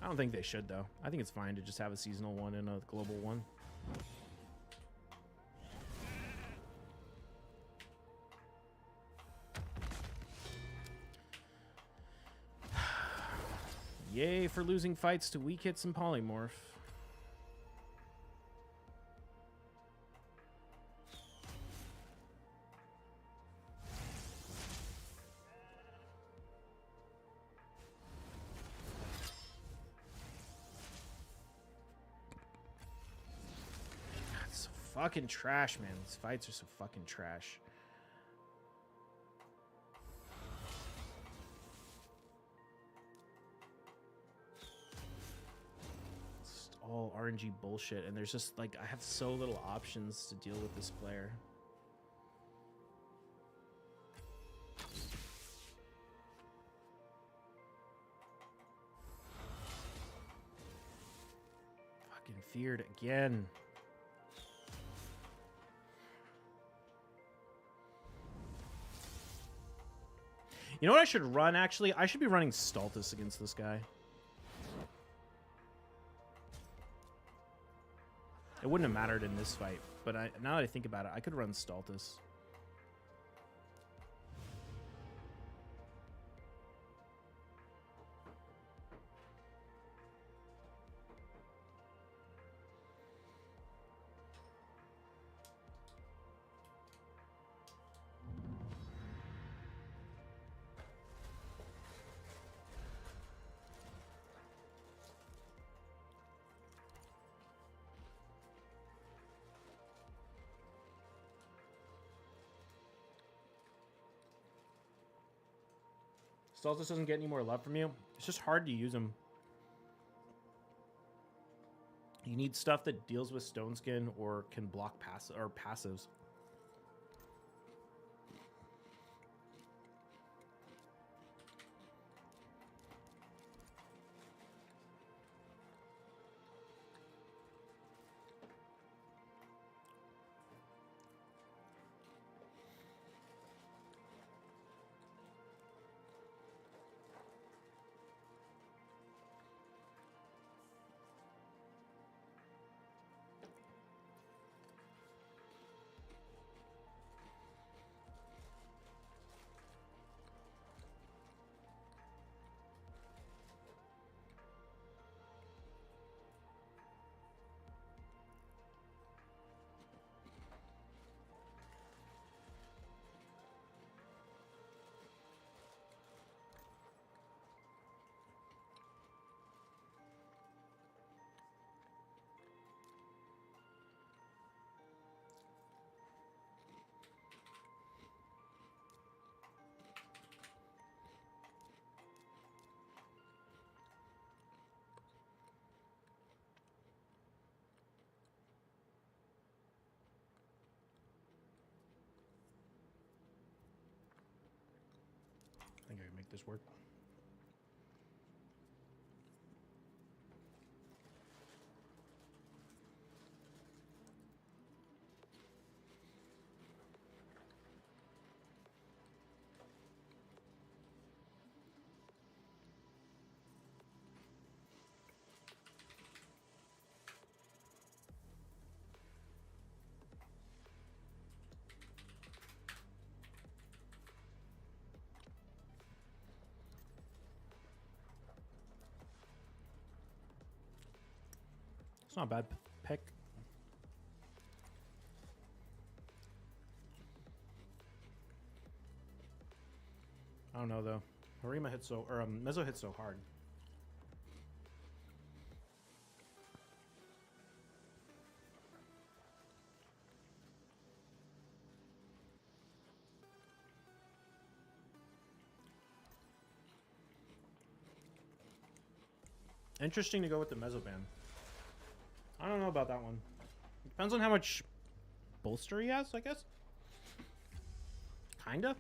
Speaker 2: I don't think they should, though. I think it's fine to just have a seasonal one and a global one. Yay for losing fights to weak hits and polymorph. It's so fucking trash, man. These fights are so fucking trash. All RNG bullshit, and there's just like I have so little options to deal with this player. Fucking feared again. You know what I should run, actually? I should be running Stultus against this guy. It wouldn't have mattered in this fight, but now that I think about it, I could run Stultus. Stultus doesn't get any more love from you. It's just hard to use him. You need stuff that deals with Stone Skin or can block passives.
Speaker 3: make this work. It's not a bad pick. I don't know though. Harima hits so, or Mezzo hits so hard. Interesting to go with the Mezzo ban. I don't know about that one. Depends on how much bolster he has, I guess. Kinda.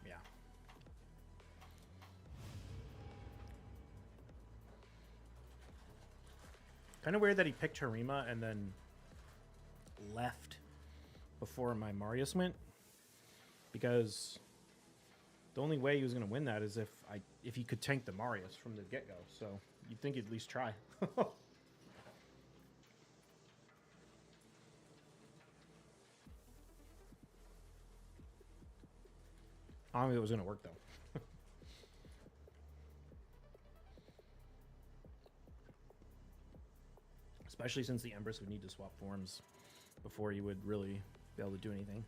Speaker 3: Yeah. Kind of weird that he picked Harima and then left before my Marius went, because the only way he was going to win that is if he could tank the Marius from the get-go. So you'd think he'd at least try. I don't think it was going to work though. Especially since the Empress would need to swap forms before you would really be able to do anything.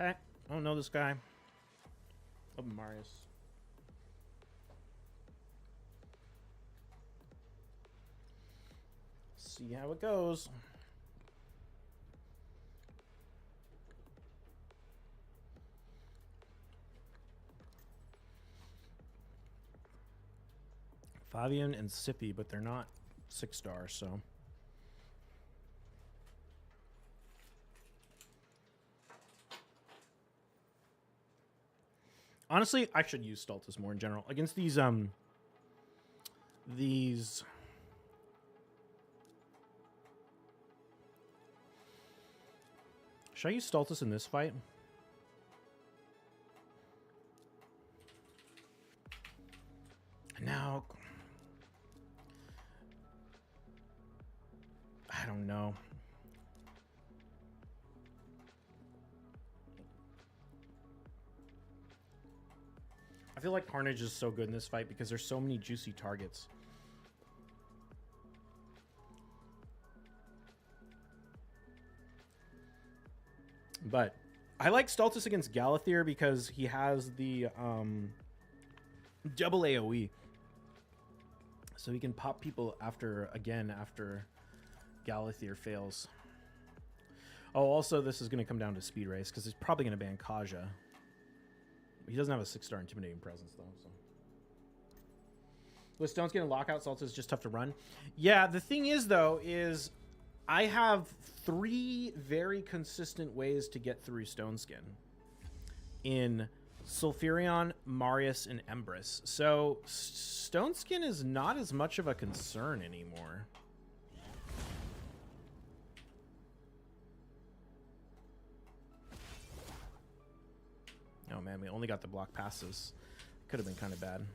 Speaker 3: Okay, I don't know this guy. Oh, Marius. See how it goes. Fabian and Sippy, but they're not 6-star, so. Honestly, I should use Stultus more in general against these should I use Stultus in this fight? Now, I don't know. I feel like Carnage is so good in this fight because there's so many juicy targets. But I like Stultus against Galathier because he has the double AoE. So he can pop people after Galathier fails. Oh, also this is going to come down to speed race because he's probably going to ban Kaja. He doesn't have a 6-star intimidating presence though. So. With Stone Skin and Lockout, Salta is just tough to run. Yeah, the thing is though, is I have 3 very consistent ways to get through Stone Skin in Sulfurion, Marius, and Empress. So Stone Skin is not as much of a concern anymore. Oh man, we only got the block passes. Could have been kind of bad.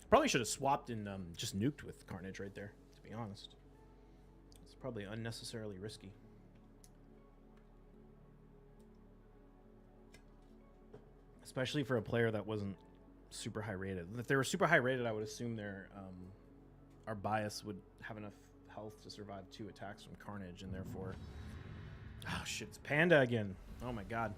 Speaker 3: Probably should have swapped and just nuked with Carnage right there, to be honest. It's probably unnecessarily risky. Especially for a player that wasn't super high rated. If they were super high rated, I would assume their our bias would have enough health to survive 2 attacks from Carnage, and therefore, oh shit, it's Panda again. Oh my god.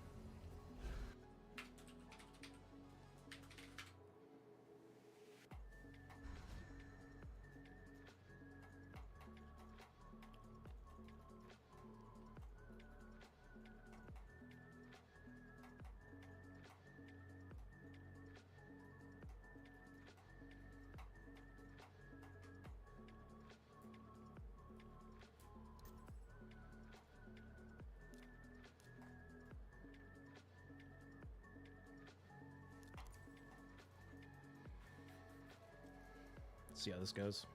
Speaker 3: See how this goes.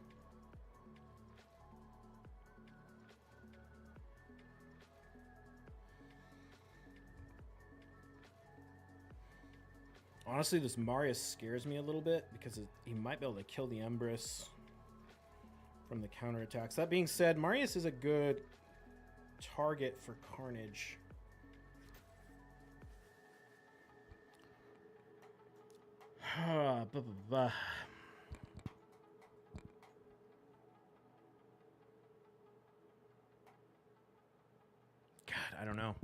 Speaker 3: Honestly, this Marius scares me a little bit because he might be able to kill the Empress from the counterattacks. That being said, Marius is a good target for Carnage. God, I don't know.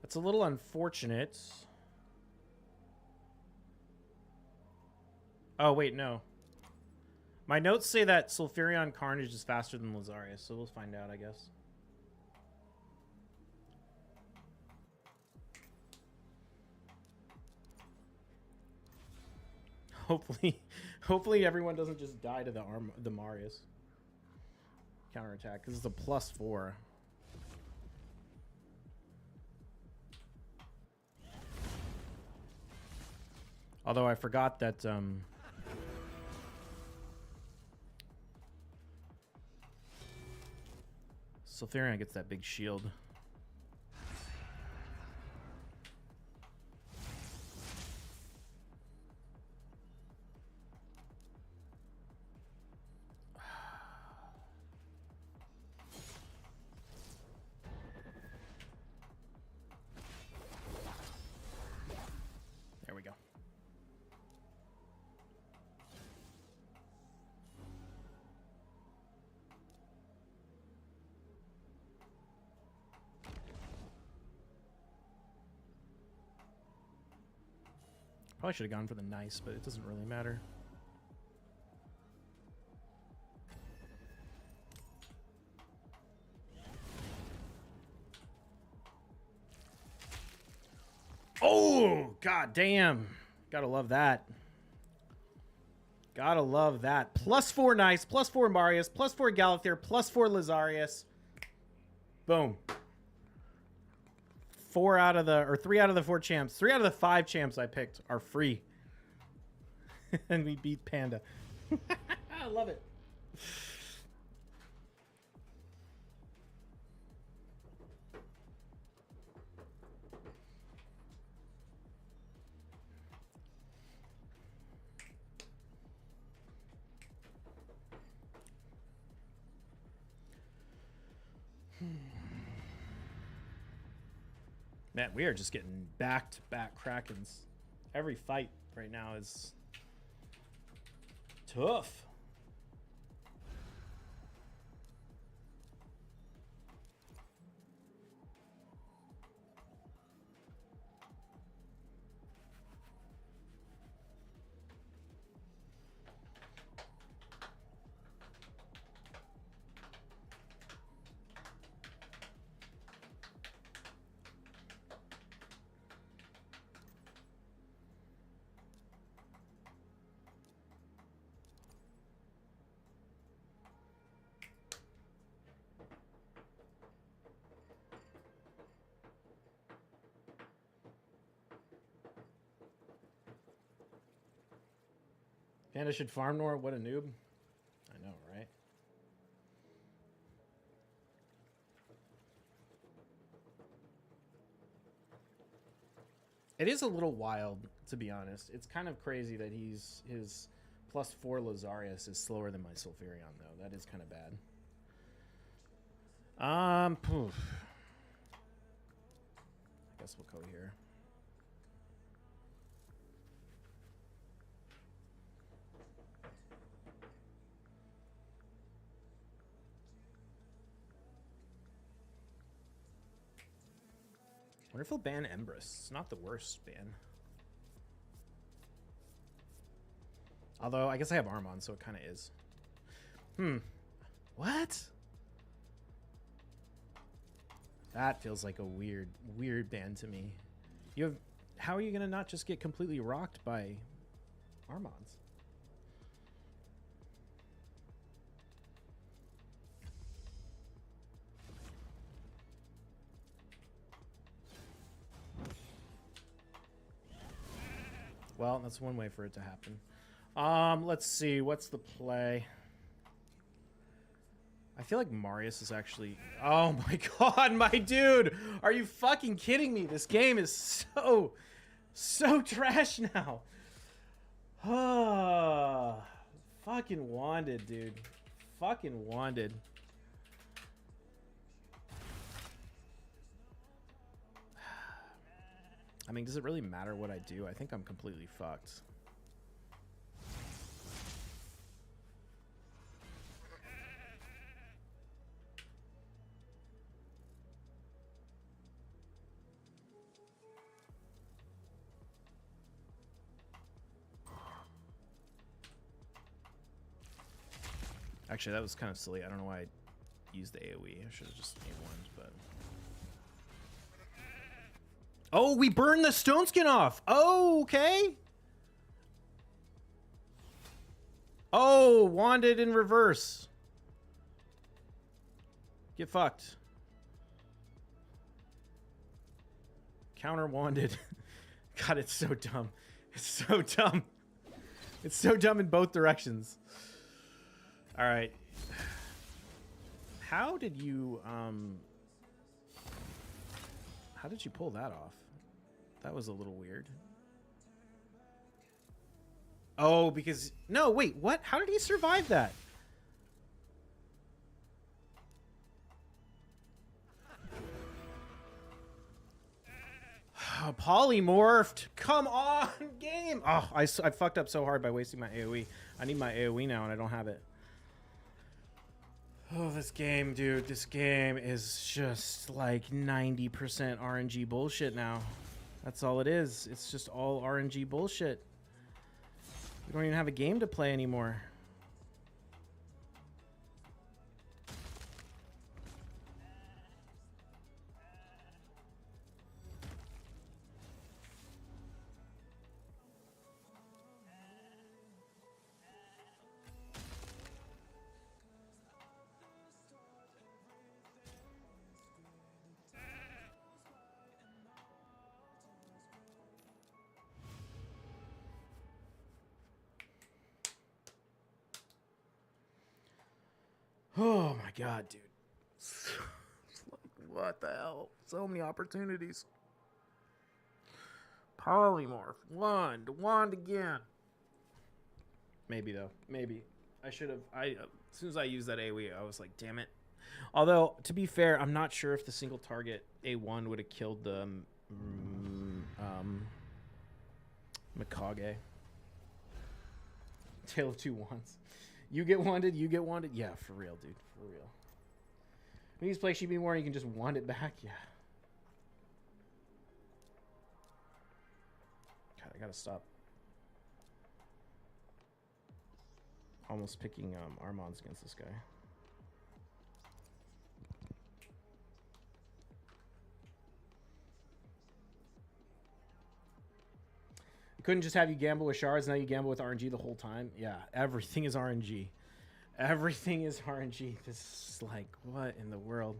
Speaker 3: It's a little unfortunate. Oh, wait, no. My notes say that Sulfurion Carnage is faster than Lazarius, so we'll find out, I guess. Hopefully everyone doesn't just die to the Marius counterattack, because it's a +4. Although I forgot that Sulfurion gets that big shield. There we go. Probably should have gone for the nice, but it doesn't really matter. Oh, god damn. Gotta love that. Gotta love that. +4 nice, +4 Marius, +4 Galathir, +4 Lazarius. Boom. 3 out of the 4 champs. 3 out of the 5 champs I picked are free. And we beat Panda. I love it. Man, we are just getting back-to-back Krakens. Every fight right now is tough. Panda should farm Nor. What a noob. I know, right? It is a little wild, to be honest. It's kind of crazy that his +4 Lazarius is slower than my Sulfurion, though. That is kind of bad. Poof. I guess we'll go here. I wonder if he'll ban Empress. It's not the worst ban. Although, I guess I have Armon, so it kind of is. What? That feels like a weird ban to me. How are you going to not just get completely rocked by Armons? Well, that's one way for it to happen. Let's see. What's the play? I feel like Marius is actually... Oh my god, my dude! Are you fucking kidding me? This game is so trash now. Fucking wanted, dude. Fucking wanted. I mean, does it really matter what I do? I think I'm completely fucked. Actually, that was kind of silly. I don't know why I used the AoE. I should have just A1'd, but... Oh, we burned the stone skin off. Oh, okay. Oh, wanded in reverse. Get fucked. Counter wanded. God, it's so dumb. It's so dumb. It's so dumb in both directions. All right. How did you pull that off? That was a little weird. Oh, because... No, wait, what? How did he survive that? Polymorphed. Come on, game. Oh, I fucked up so hard by wasting my AoE. I need my AoE now, and I don't have it. Oh, this game, dude. This game is just like 90% RNG bullshit now. That's all it is. It's just all RNG bullshit. We don't even have a game to play anymore. Oh my god, dude. It's like, what the hell? So many opportunities. Polymorph. Wand again. Maybe, though. Maybe. I should have... as soon as I used that AoE, I was like, damn it. Although, to be fair, I'm not sure if the single target A1 would have killed the... Mikage. Tale of Two Wands. You get wanted, you get wanted. Yeah, for real, dude. For real. When you just play Sheepy more, you can just wand it back. Yeah. God, I gotta stop. Almost picking Armons against this guy. Couldn't just have you gamble with shards, now you gamble with RNG the whole time. Yeah, everything is RNG. Everything is RNG. This is like, what in the world?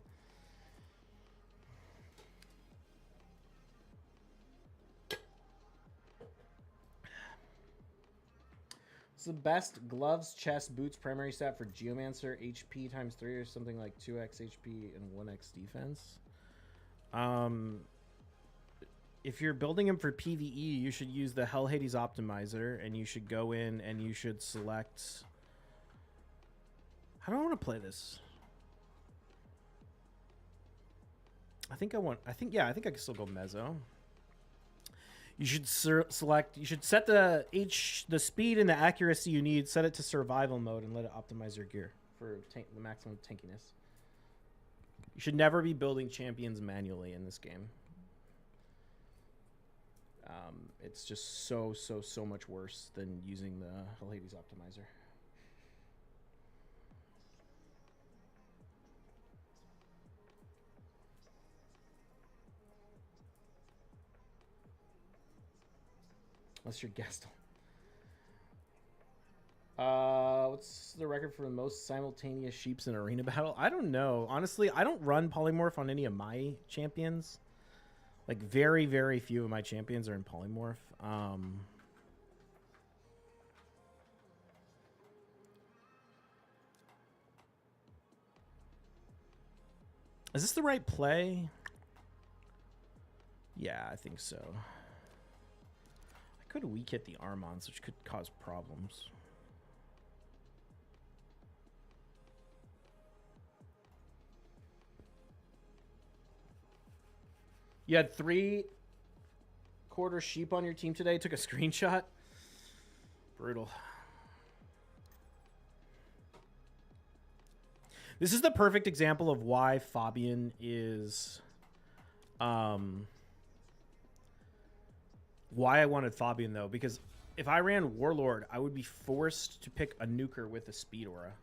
Speaker 3: It's the best gloves, chest, boots, primary stat for Geomancer, HP times 3 or something like 2x HP and 1x defense. if you're building him for PvE, you should use the Hell Hades optimizer, and you should go in and you should select. How do I want to play this? I think I can still go Mezzo. You should select. You should set the speed and the accuracy you need. Set it to survival mode and let it optimize your gear for the maximum tankiness. You should never be building champions manually in this game. It's just so much worse than using the Hell Hades optimizer. Unless you're Gaston. What's the record for the most simultaneous sheeps in arena battle? I don't know. Honestly, I don't run polymorph on any of my champions. Like, very, very few of my champions are in polymorph. Is this the right play? Yeah, I think so. I could weak hit the Armons, which could cause problems. You had 3/4 sheep on your team today. Took a screenshot. Brutal. This is the perfect example of why Fabian is... why I wanted Fabian, though. Because if I ran Warlord, I would be forced to pick a nuker with a speed aura.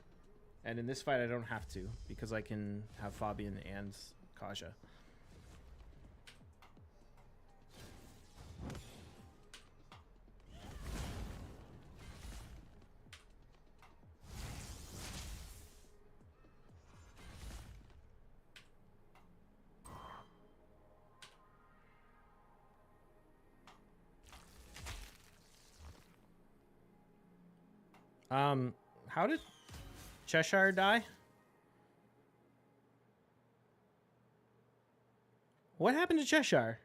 Speaker 3: And in this fight, I don't have to. Because I can have Fabian and Kaja. How did Cheshire die? What happened to Cheshire?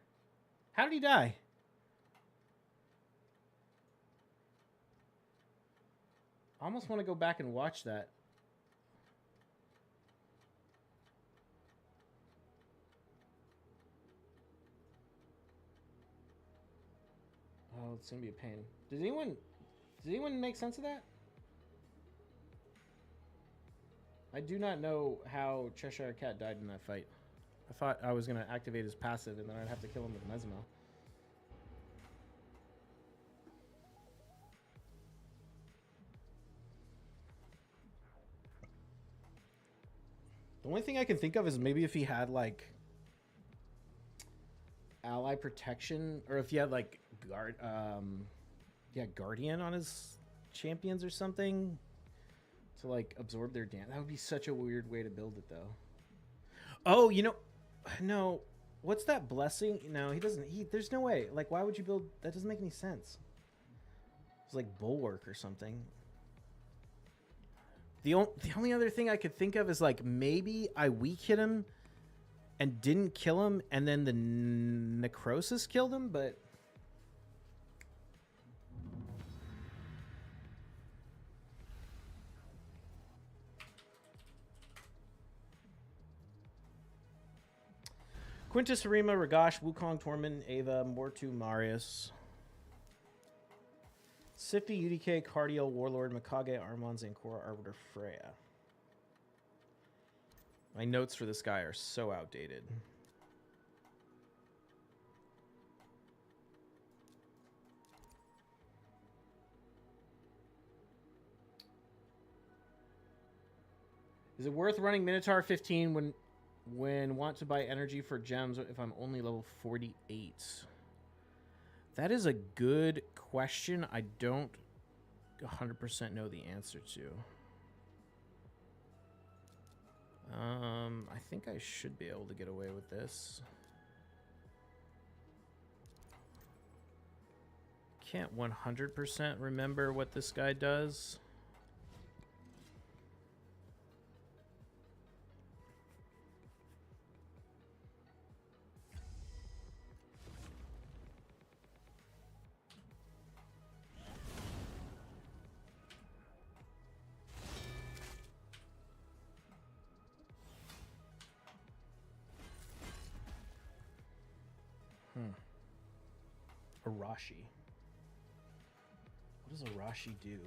Speaker 3: How did he die? I almost want to go back and watch that. Oh, it's gonna be a pain. Does anyone make sense of that? I do not know how Cheshire Cat died in that fight. I thought I was going to activate his passive and then I'd have to kill him with Mesmo. The only thing I can think of is maybe if he had, like, ally protection, or if he had, like, Guardian on his champions or something. To, like, absorb their damage. That would be such a weird way to build it, though. Oh, you know... No. What's that blessing? No, he doesn't... There's no way. Like, why would you build... That doesn't make any sense. It's like Bulwark or something. The only other thing I could think of is, like, maybe I weak hit him and didn't kill him, and then the Necrosis killed him, but... Quintus, Harima, Ragash, Wukong, Tormund, Ava, Mortu, Marius, Sifty, UDK, Cardiel, Warlord, Mikage, Armon, Zankora, Arbiter, Freya. My notes for this guy are so outdated. Is it worth running Minotaur 15 when want to buy energy for gems if I'm only level 48? That is a good question. I don't 100% know the answer to. I think I should be able to get away with this. Can't 100% remember what this guy does. Arashi. What does Arashi do?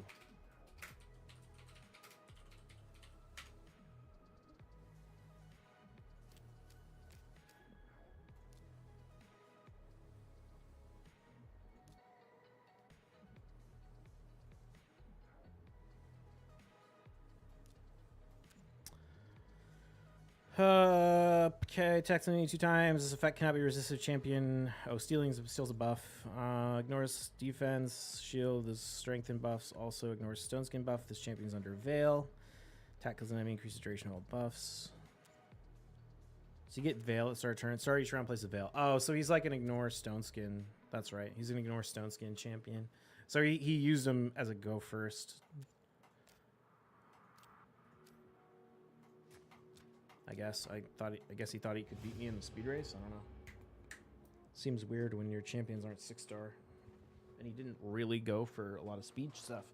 Speaker 3: Okay, attacks enemy 2 times. This effect cannot be resisted to champion. Oh, steals a buff. Ignores defense. Shield is strengthened buffs. Also ignores stone skin buff. This champion's under veil. Attack kills an enemy, increases duration of all buffs. So you get veil at start of turn. Start each round, place a veil. Oh, so he's like an ignore stone skin. That's right. He's an ignore stone skin champion. So he used him as a go first. I guess he thought he could beat me in the speed race. I don't know. Seems weird when your champions aren't 6-star, and he didn't really go for a lot of speed stuff.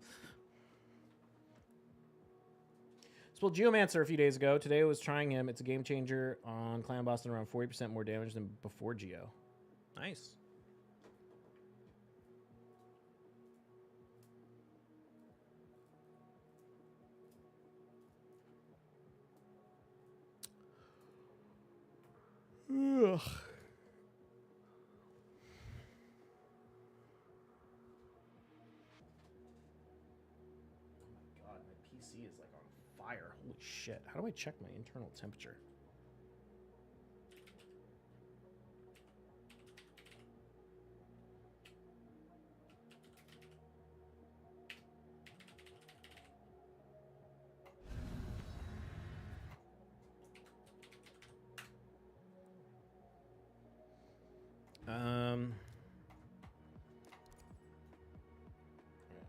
Speaker 3: Spilled Geomancer a few days ago. Today I was trying him. It's a game changer on Clan Boston, around 40% more damage than before Geo. Nice. Ugh. God, my PC is like on fire. Holy shit. How do I check my internal temperature?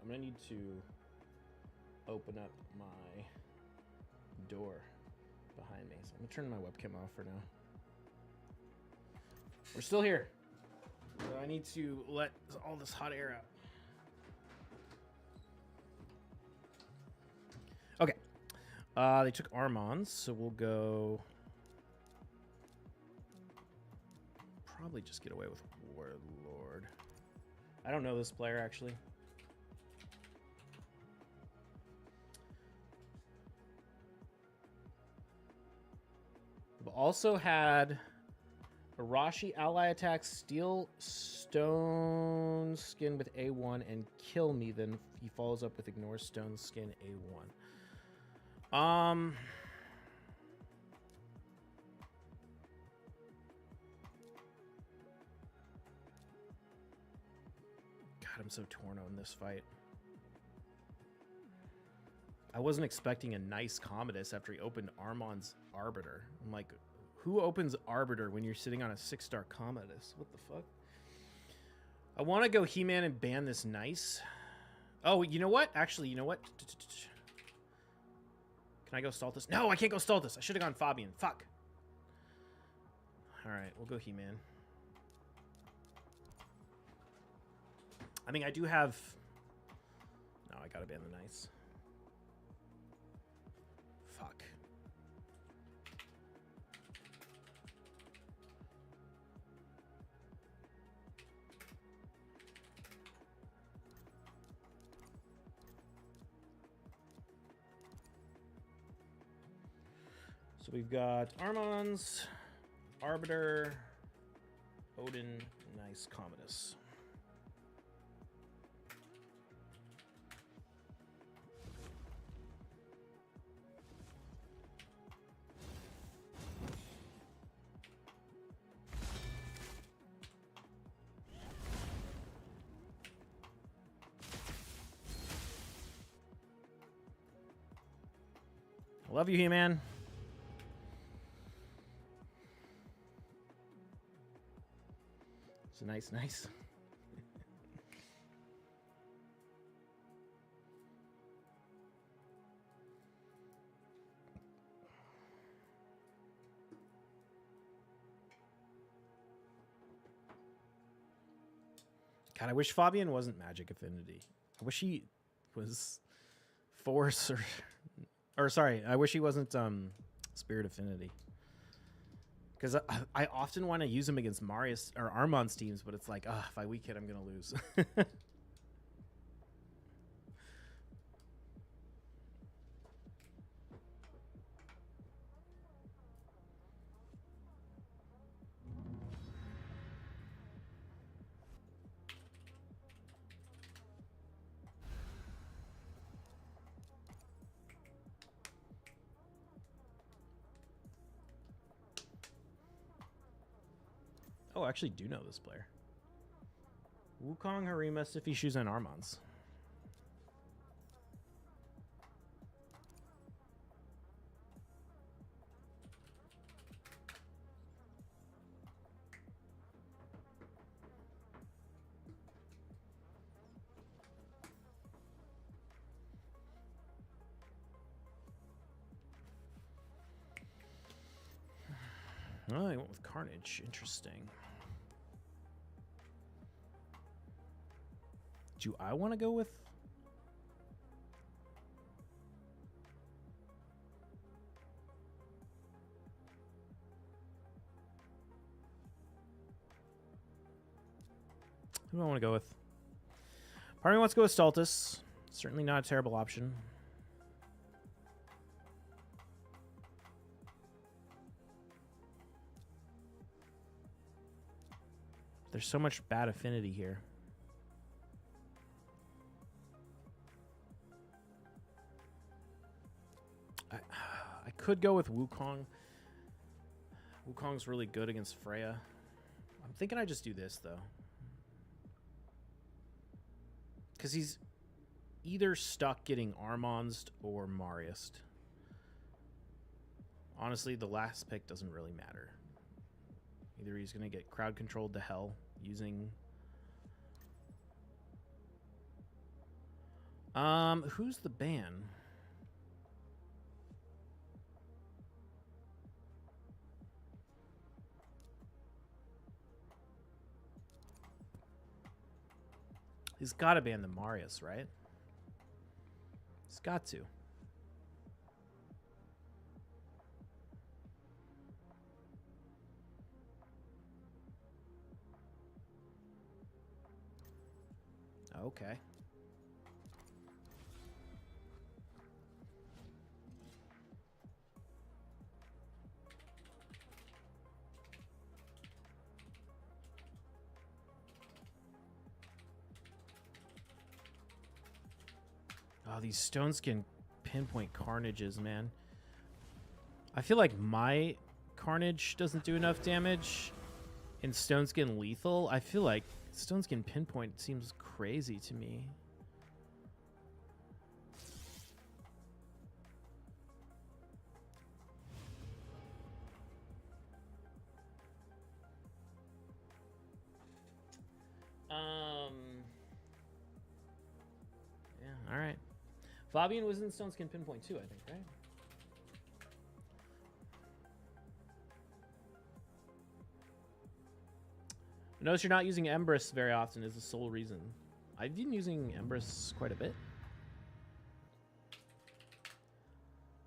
Speaker 3: I'm gonna need to open up my door behind me. So I'm gonna turn my webcam off for now. We're still here. So I need to let all this hot air out. Okay. They took Armons, so we'll go. Probably just get away with Warlord. I don't know this player actually. We've also had Arashi ally attack, steal stone skin with A1 and kill me. Then he follows up with ignore stone skin A1. God, I'm so torn on this fight. I wasn't expecting a nice Commodus after he opened Armon's Arbiter. I'm like, who opens Arbiter when you're sitting on a 6-star Commodus? What the fuck? I want to go He-Man and ban this nice. Oh, you know what? Actually, you know what? Can I go Stultus? No, I can't go Stultus. I should have gone Fabian. Fuck. All right, we'll go He-Man. I mean, I do have... No, I gotta ban the nice. Fuck. So we've got Armons, Arbiter, Odin, nice Commodus. I love you, He-Man. It's nice. God, I wish Fabian wasn't Magic Affinity. I wish he was Force or sorry, I wish he wasn't Spirit Affinity. Because I often want to use him against Marius or Armand's teams, but it's like, if I weak hit, I'm going to lose. Oh, I actually do know this player. Wukong, Harima, Siffy, Shoes, and Armands. Oh, I went with Carnage. Interesting. Do I want to go with... Who do I want to go with? Part of me wants to go with Stultus. Certainly not a terrible option. There's so much bad affinity here. I could go with Wukong. Wukong's really good against Freya. I'm thinking I just do this, though. Because he's either stuck getting Armandsed or Mariused. Honestly, the last pick doesn't really matter. Either he's going to get crowd controlled to hell using... Who's the ban? He's got to ban the Marius, right? He's got to. Okay. Oh, these Stoneskin pinpoint Carnages, man. I feel like my Carnage doesn't do enough damage. And Stoneskin lethal, I feel like Stoneskin pinpoint seems crazy to me. Yeah, all right. Fabian was in Stoneskin pinpoint too, I think, right? Notice you're not using Empress very often is the sole reason. I've been using Empress quite a bit.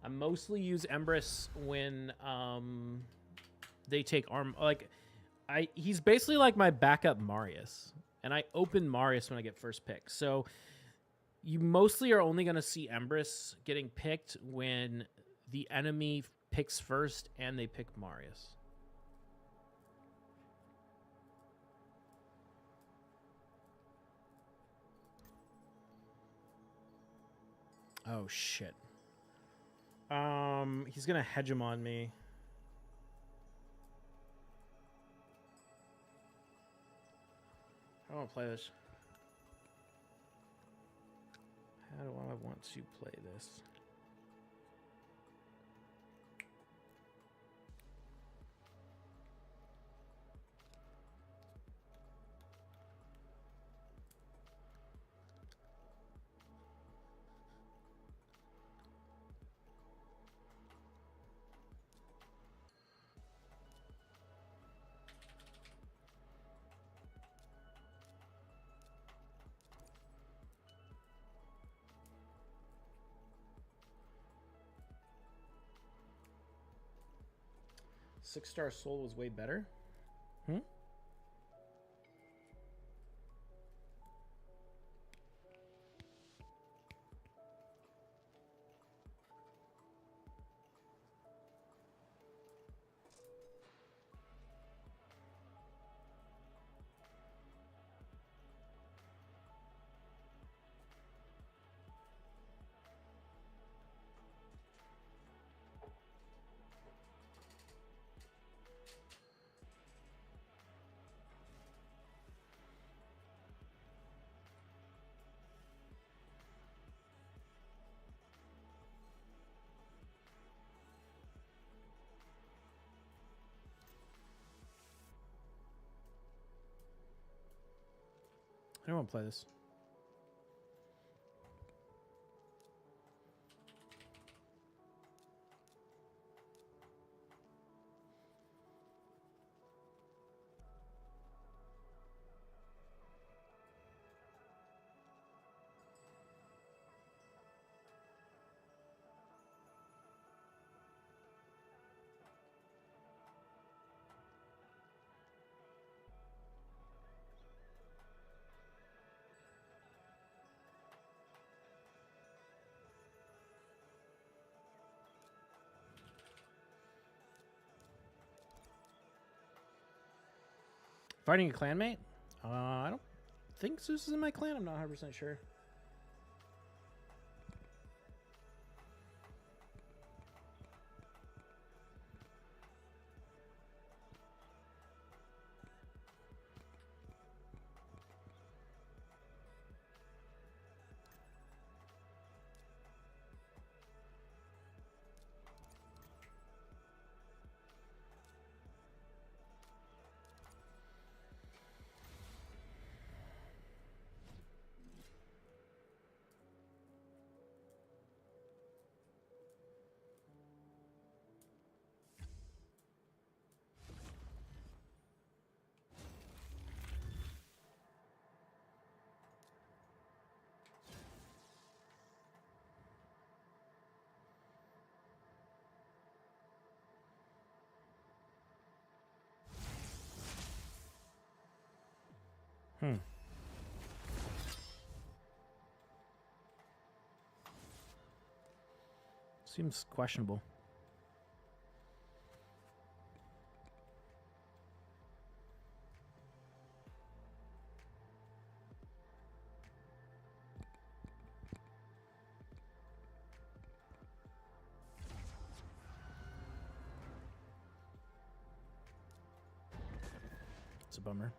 Speaker 3: I mostly use Empress when they take arm. Like, he's basically like my backup Marius, and I open Marius when I get first pick. So you mostly are only going to see Empress getting picked when the enemy picks first and they pick Marius. Oh, shit. He's going to hedge him on me. I don't want to play this. How do I want to play this? 6-star soul was way better. Hmm. I don't want to play this. Fighting a clanmate? I don't think Zeus is in my clan. I'm not 100% sure. Seems questionable. It's a bummer.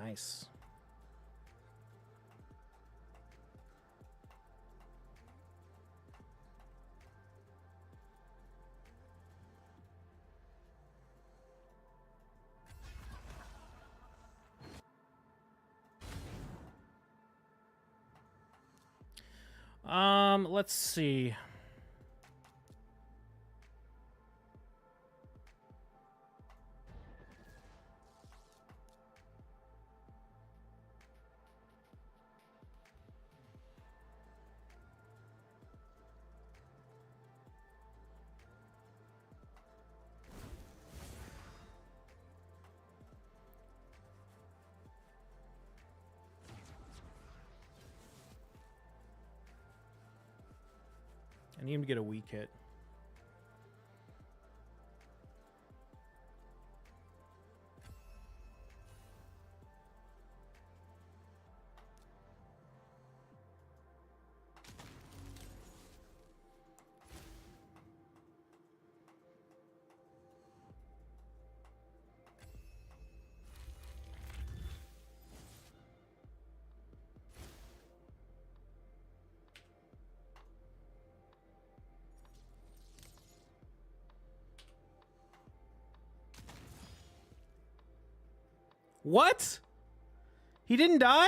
Speaker 3: Nice. Let's see. I need him to get a weak hit. What? He didn't die?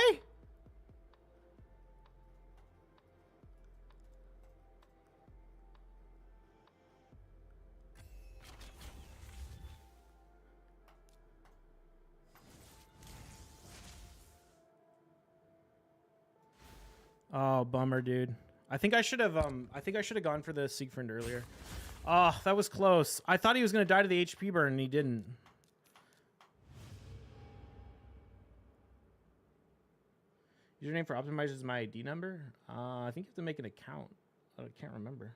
Speaker 3: Oh, bummer, dude. I think I should have gone for the Siegfried earlier. Oh, that was close. I thought he was going to die to the HP burn and he didn't. Username for Optimize is my ID number. I think you have to make an account. I can't remember.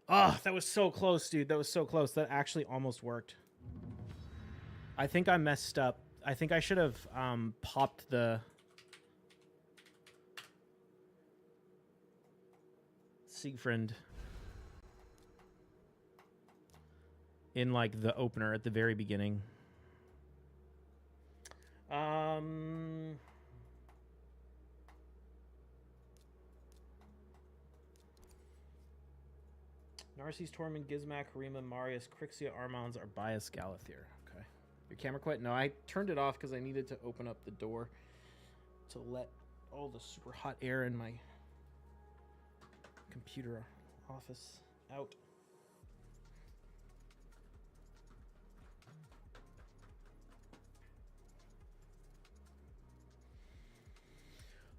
Speaker 3: Oh, that was so close, dude. That was so close. That actually almost worked. I think I messed up. I think I should have popped the Siegfried in like the opener at the very beginning. Narcissus, Tormund, Gizmak, Harima, Marius, Crixia, Armons are biased Galathir. Okay. Your camera quit? No, I turned it off because I needed to open up the door to let all the super hot air in my computer office out.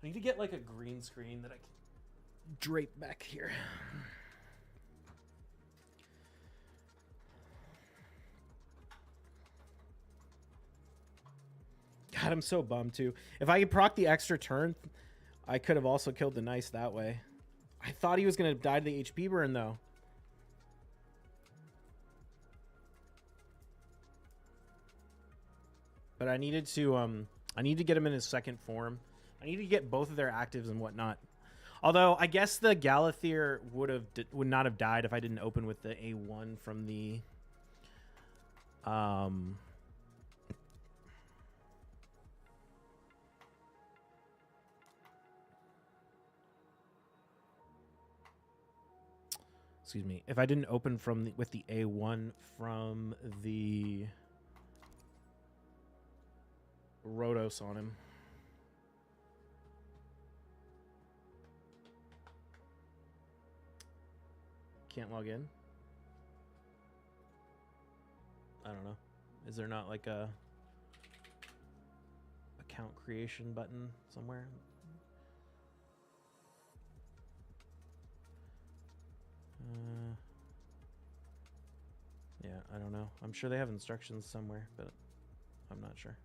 Speaker 3: I need to get like a green screen that I can drape back here. God, I'm so bummed too. If I could proc the extra turn, I could have also killed the Nice that way. I thought he was going to die to the HP burn though. But I needed to get him in his second form. I need to get both of their actives and whatnot. Although I guess the Galathir would not have died if I didn't open with the A1 from the excuse me. If I didn't open with the A1 from the Rotos on him. Can't log in. I don't know. Is there not like a account creation button somewhere? Yeah, I don't know. I'm sure they have instructions somewhere, but I'm not sure.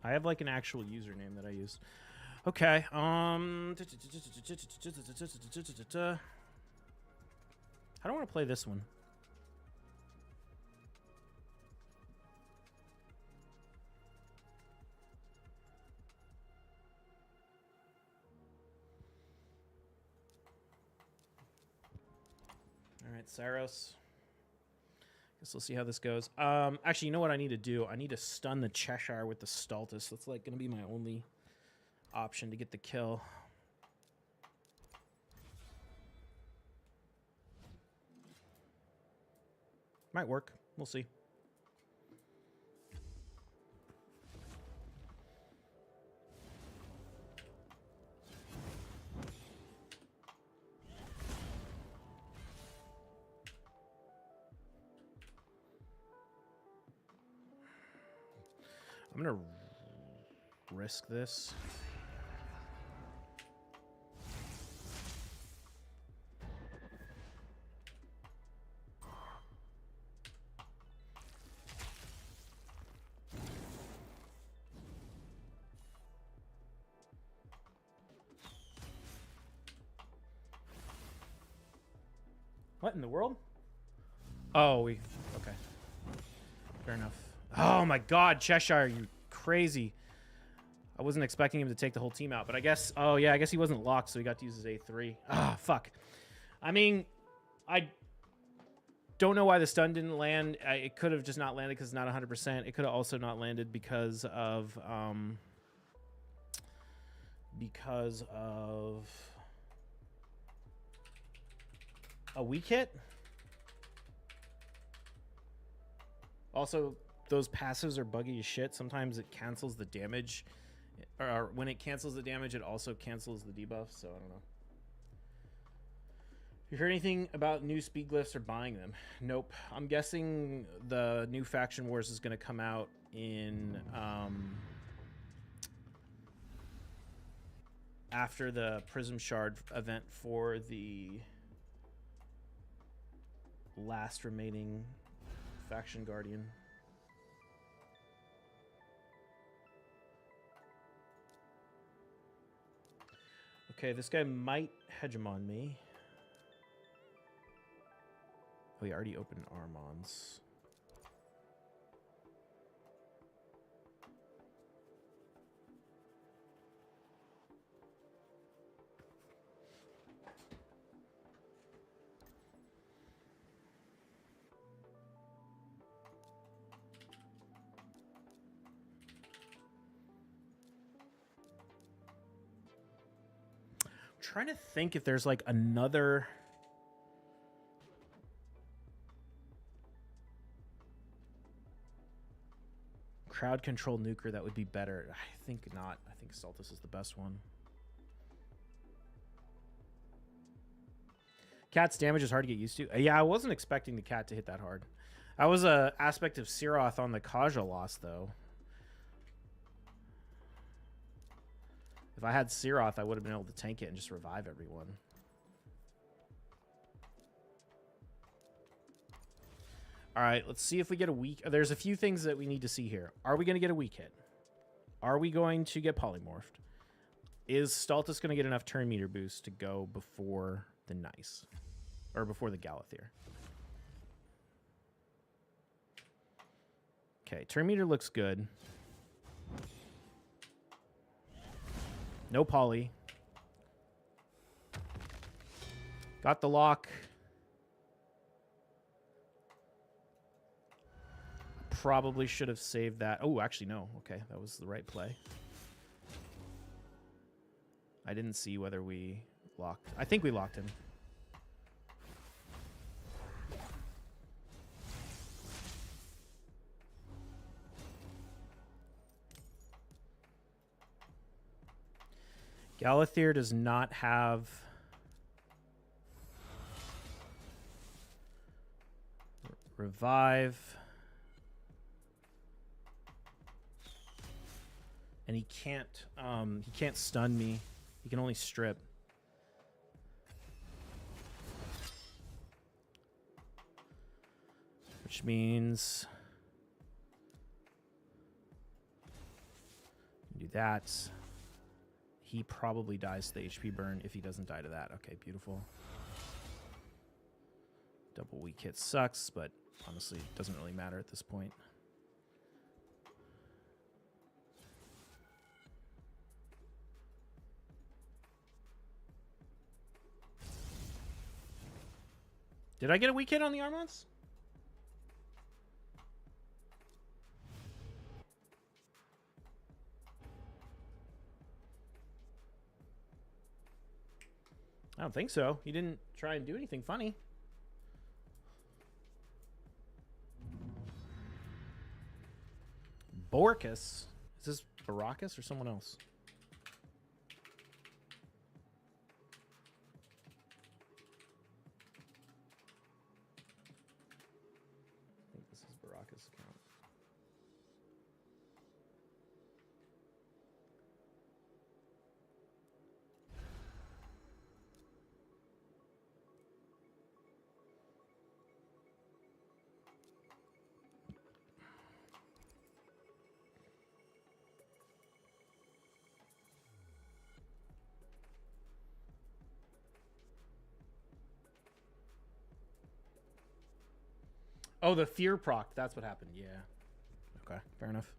Speaker 3: I have like an actual username that I use. Okay. How do I want to play this one? All right, Saros. Guess we'll see how this goes. Actually, you know what I need to do? I need to stun the Cheshire with the Stultus. That's like going to be my only option to get the kill. Might work. We'll see. I'm gonna risk this. What in the world? Oh, okay. Fair enough. Oh my God, Cheshire, you crazy. I wasn't expecting him to take the whole team out, but I guess... Oh, yeah, I guess he wasn't locked, so he got to use his A3. Ah, fuck. I mean, I don't know why the stun didn't land. It could have just not landed because it's not 100%. It could have also not landed because of... a weak hit. Also, those passives are buggy as shit. Sometimes it cancels the damage. Or when it cancels the damage, it also cancels the debuff, so I don't know. You heard anything about new speed glyphs or buying them? Nope. I'm guessing the new Faction Wars is going to come out in... after the Prism Shard event for the last remaining Faction Guardian. Okay, this guy might hegemon me. Oh, he already opened Armons. Trying to think if there's like another crowd control nuker that would be better. I think not. I think Saltus is the best one. Cat's damage is hard to get used to. Yeah, I wasn't expecting the cat to hit that hard. That was a aspect of Siroth on the Kaja loss, though. If I had Siroth, I would have been able to tank it and just revive everyone. All right, let's see if we get a weak... There's a few things that we need to see here. Are we going to get a weak hit? Are we going to get polymorphed? Is Stultus going to get enough turn meter boost to go before the Nice? Or before the Galathyr? Okay, turn meter looks good. No poly. Got the lock. Probably should have saved that. Oh, actually, no. Okay, that was the right play. I didn't see whether we locked. I think we locked him. Galathyr does not have revive. And he can't stun me. He can only strip. Which means do that. He probably dies to the HP burn if he doesn't die to that. Okay, beautiful. Double weak hit sucks, but honestly, it doesn't really matter at this point. Did I get a weak hit on the Armons? I don't think so. He didn't try and do anything funny. Borkus? Is this Baracus or someone else? I think this is Baracus' account. Oh, the fear proc. That's what happened. Yeah. Okay, fair enough.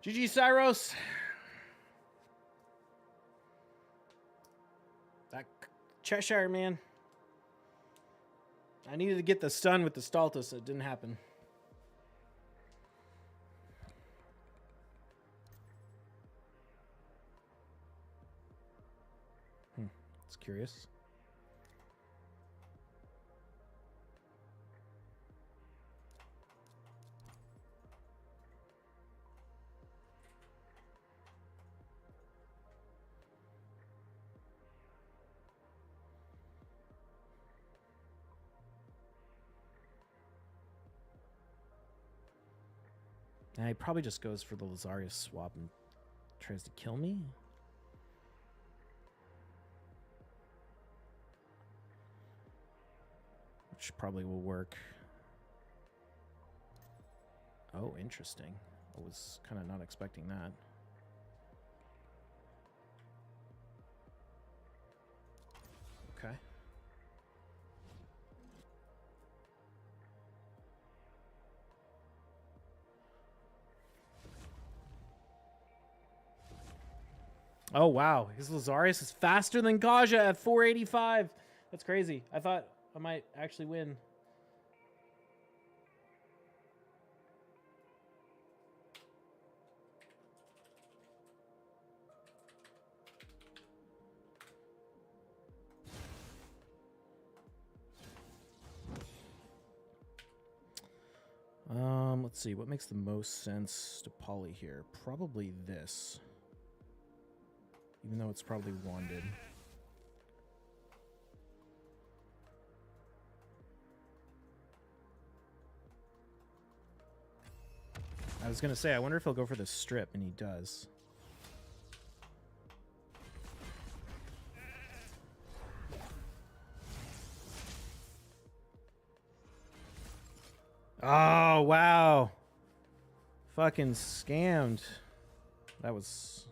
Speaker 3: GG, Cyros. That Cheshire, man. I needed to get the stun with the Staltus. It didn't happen. It's curious. And he probably just goes for the Lazarius swap and tries to kill me. Which probably will work. Oh, interesting. I was kind of not expecting that. Okay. Oh, wow. His Lazarius is faster than Kaja at 485. That's crazy. I thought I might actually win. Let's see. What makes the most sense to poly here? Probably this. Even though it's probably wanded. I was going to say, I wonder if he'll go for the strip, and he does. Oh, wow. Fucking scammed. That was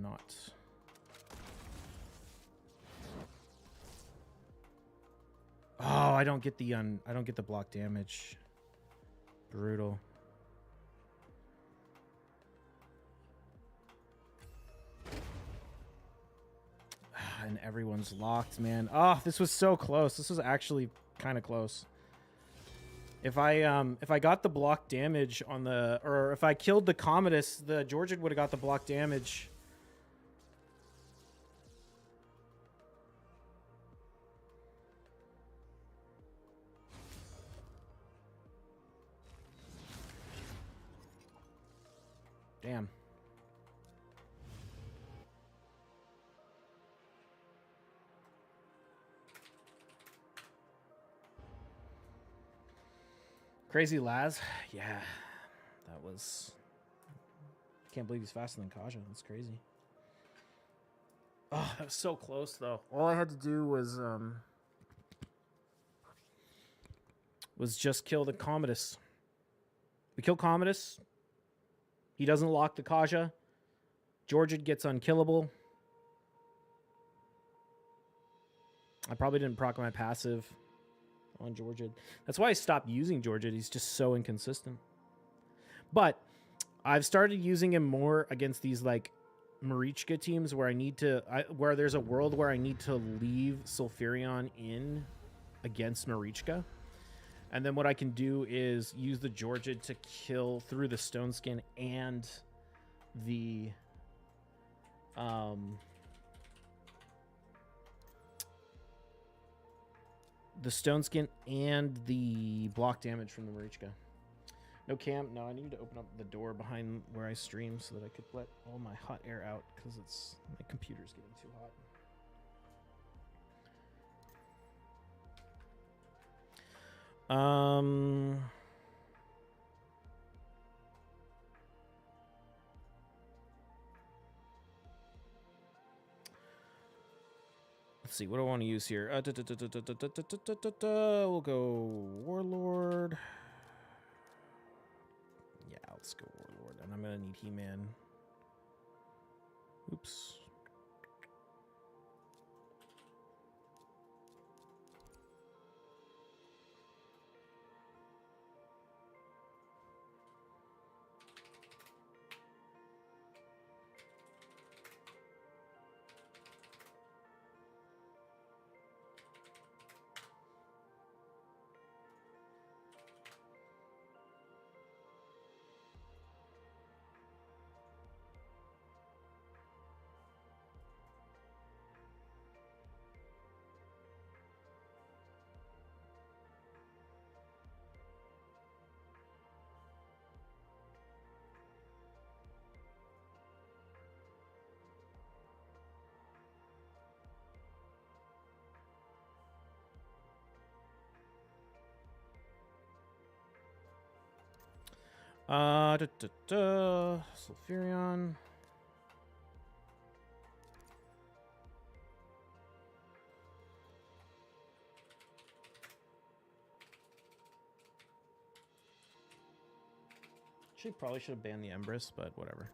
Speaker 3: not. Oh, I don't get the block damage. Brutal. And everyone's locked, man. Oh, this was so close. This was actually kind of close. If I got the block damage on the, or if I killed the Commodus, the Georgian would have got the block damage. Damn. Crazy Laz. Yeah. That was... Can't believe he's faster than Kaja. That's crazy. Oh, that was so close, though. All I had to do was just kill the Commodus. We kill Commodus. He doesn't lock the Kaja. Georgian gets unkillable. I probably didn't proc my passive on Georgian. That's why I stopped using Georgian. He's just so inconsistent. But I've started using him more against these like Marichka teams where I need to, where there's a world where I need to leave Sulfurion in against Marichka. And then what I can do is use the Georgian to kill through the Stone Skin and the Stone Skin and the block damage from the Marichka. No cam. No, I needed to open up the door behind where I stream so that I could let all my hot air out because my computer's getting too hot. Let's see, what do I want to use here? We'll go Warlord. Yeah, let's go Warlord. And I'm going to need He-Man. Oops. Sulfurion. Actually, probably should have banned the Empress, but whatever.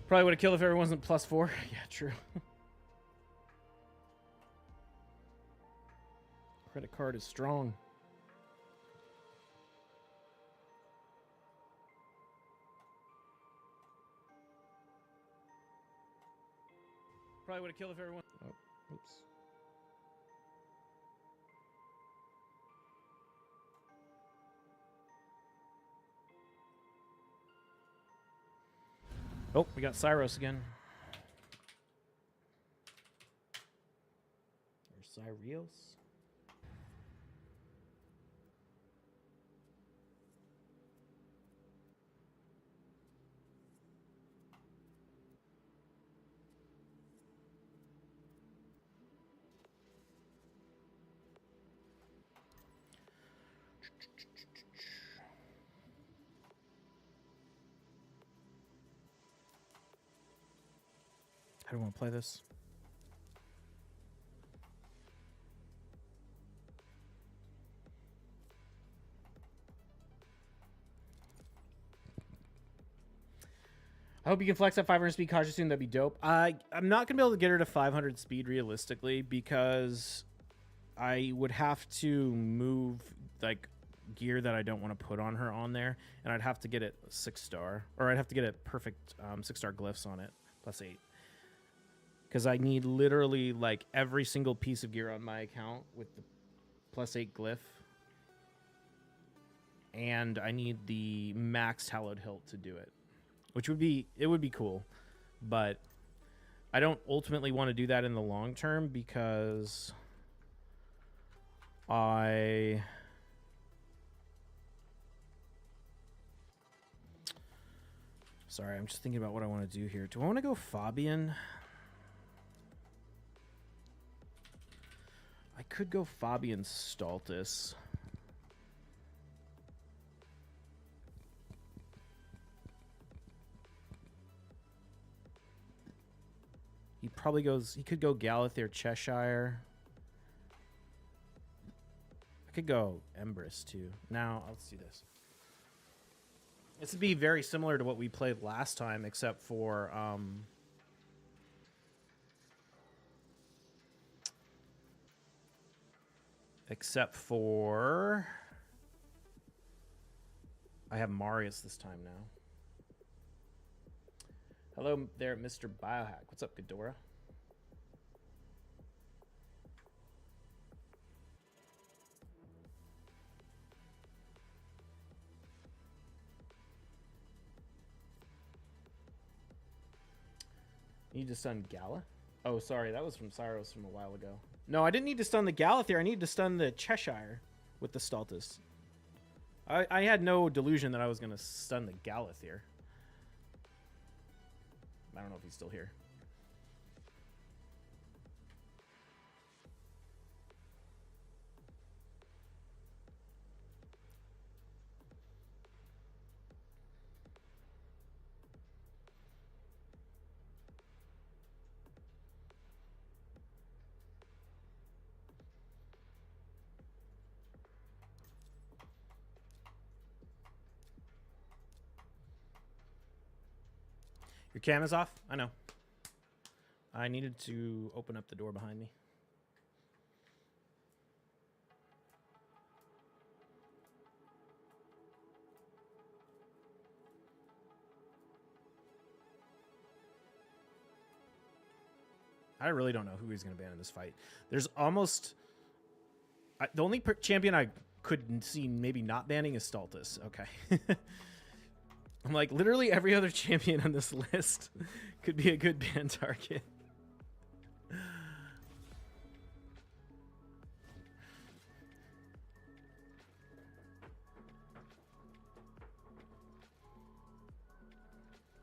Speaker 3: Probably would have killed if everyone wasn't +4. Yeah, true. Credit card is strong. Probably would have killed if everyone... Oh, oops. Oh, we got Cyros again. Or Cyrios. How do I want to play this? I hope you can flex at 500 speed cautious soon. That'd be dope. I'm not going to be able to get her to 500 speed realistically because I would have to move like gear that I don't want to put on her on there, and I'd have to get it 6-star, or I'd have to get it perfect 6-star glyphs on it +8, because I need literally like every single piece of gear on my account with the +8 glyph, and I need the max hallowed hilt to do it, which would be cool, but I don't ultimately want to do that in the long term because Sorry, I'm just thinking about what I want to do here. Do I want to go Fabian? I could go Fabian Stultus. He could go Galathyr Cheshire. I could go Empress too. Now, let's do this. This would be very similar to what we played last time, except for I have Marius this time now. Hello there, Mr. Biohack. What's up, Ghidorah? Need to stun Gala? Oh, sorry, that was from Cyros from a while ago. No, I didn't need to stun the Galathyr. I needed to stun the Cheshire with the Stultus. I had no delusion that I was going to stun the Galathyr. I don't know if he's still here. Your cam is off? I know. I needed to open up the door behind me. I really don't know who he's going to ban in this fight. There's almost... the only champion I could see maybe not banning is Stultus. Okay. I'm like, literally every other champion on this list could be a good ban target.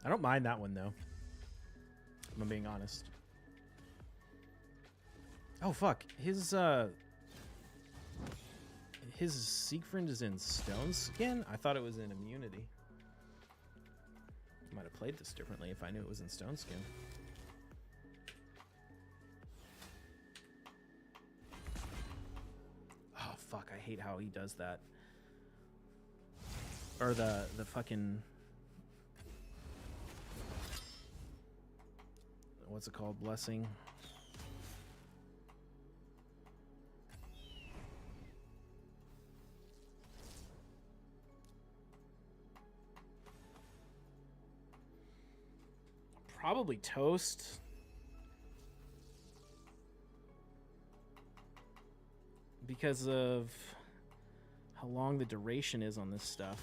Speaker 3: I don't mind that one, though. If I'm being honest. Oh, fuck. His Siegfried is in Stone Skin? I thought it was in Immunity. Might have played this differently if I knew it was in Stone Skin. Oh, fuck. I hate how he does that. Or the fucking... What's it called? Blessing. Probably Toast. Because of how long the duration is on this stuff.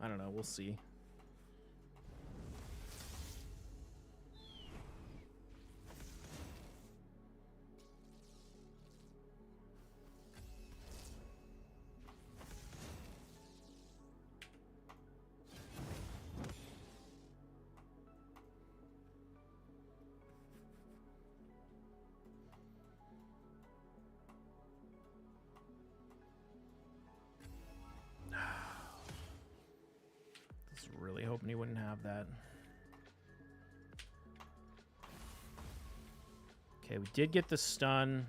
Speaker 3: I don't know. We'll see. Really hoping he wouldn't have that. Okay, we did get the stun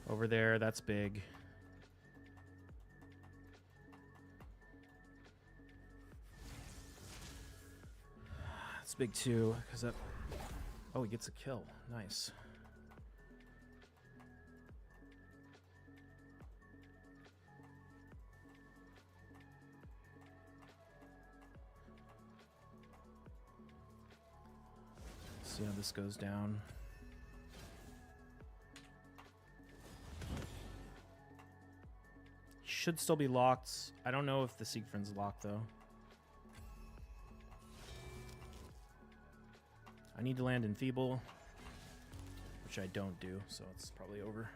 Speaker 3: over there. That's big. That's big too, because that... Oh, he gets a kill. Nice. See how this goes down. Should still be locked. I don't know if the Siegfried's locked though. I need to land in Feeble, which I don't do, so it's probably over.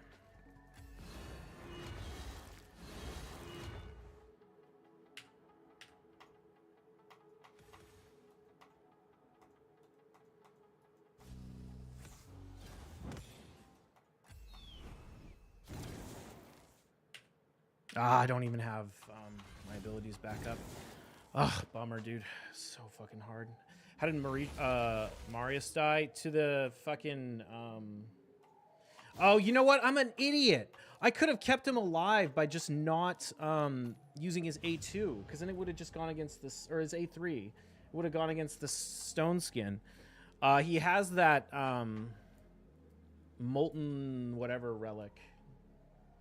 Speaker 3: I don't even have my abilities back up. Ugh, bummer, dude. So fucking hard. How did Marius die? To the fucking... Oh, you know what? I'm an idiot. I could have kept him alive by just not using his A2, because then it would have just gone against this... Or his A3. It would have gone against the Stone Skin. He has that Molten whatever relic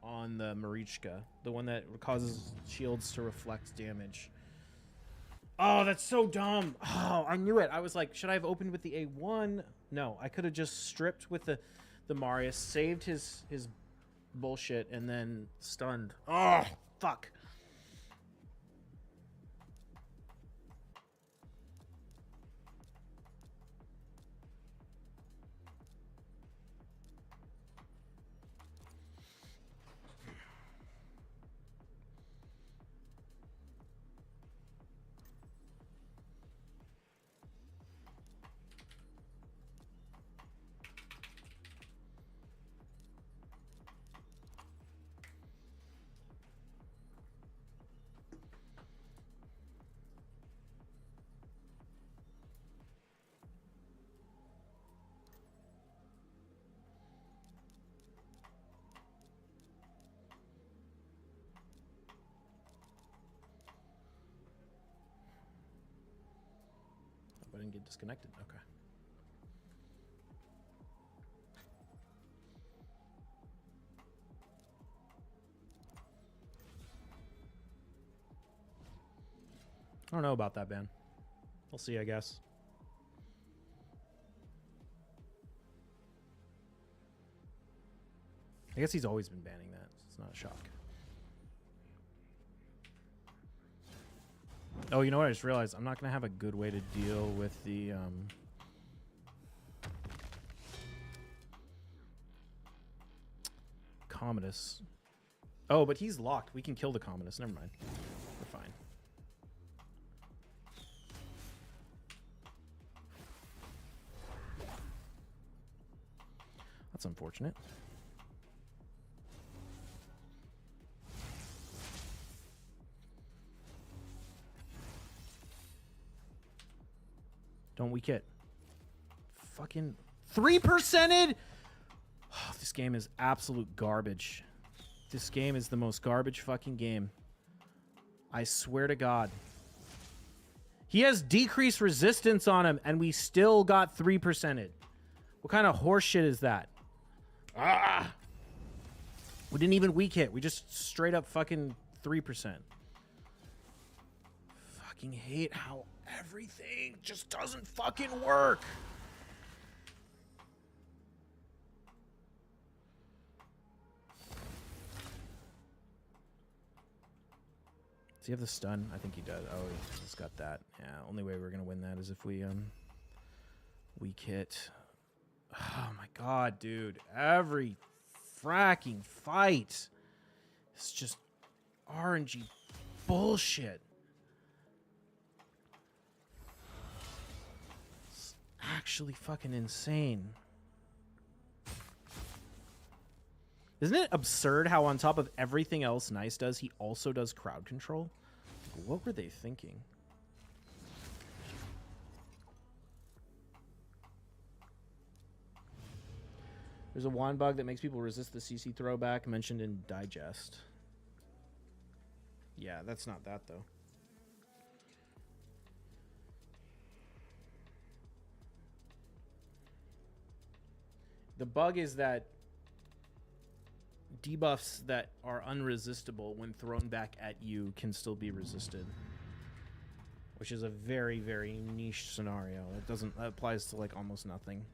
Speaker 3: on the Marichka, the one that causes shields to reflect damage. Oh, that's so dumb. Oh, I knew it. I was like, should I have opened with the A1? No, I could have just stripped with the Marius, saved his bullshit, and then stunned. Oh, fuck. I didn't get disconnected. Okay. I don't know about that, Ben. We'll see, I guess. I guess he's always been banning that. So it's not a shock. Oh, you know what? I just realized I'm not going to have a good way to deal with the... Commodus. Oh, but he's locked. We can kill the Commodus. Never mind. We're fine. That's unfortunate. Don't weak it. Fucking 3%ed. Oh, this game is absolute garbage. This game is the most garbage fucking game. I swear to God. He has decreased resistance on him, and we still got 3%ed. What kind of horse shit is that? Ah! We didn't even weak hit. We just straight up fucking 3%. Fucking hate how everything just doesn't fucking work. Does he have the stun? I think he does. Oh, he's got that. Yeah, only way we're gonna win that is if we weak hit. Oh my god, dude. Every fracking fight. It's just RNG bullshit. It's actually fucking insane. Isn't it absurd how on top of everything else Nice does, he also does crowd control? What were they thinking? There's a wand bug that makes people resist the CC throwback mentioned in Digest. Yeah, that's not that though. The bug is that debuffs that are unresistible when thrown back at you can still be resisted, which is a very, very niche scenario. That applies to like almost nothing.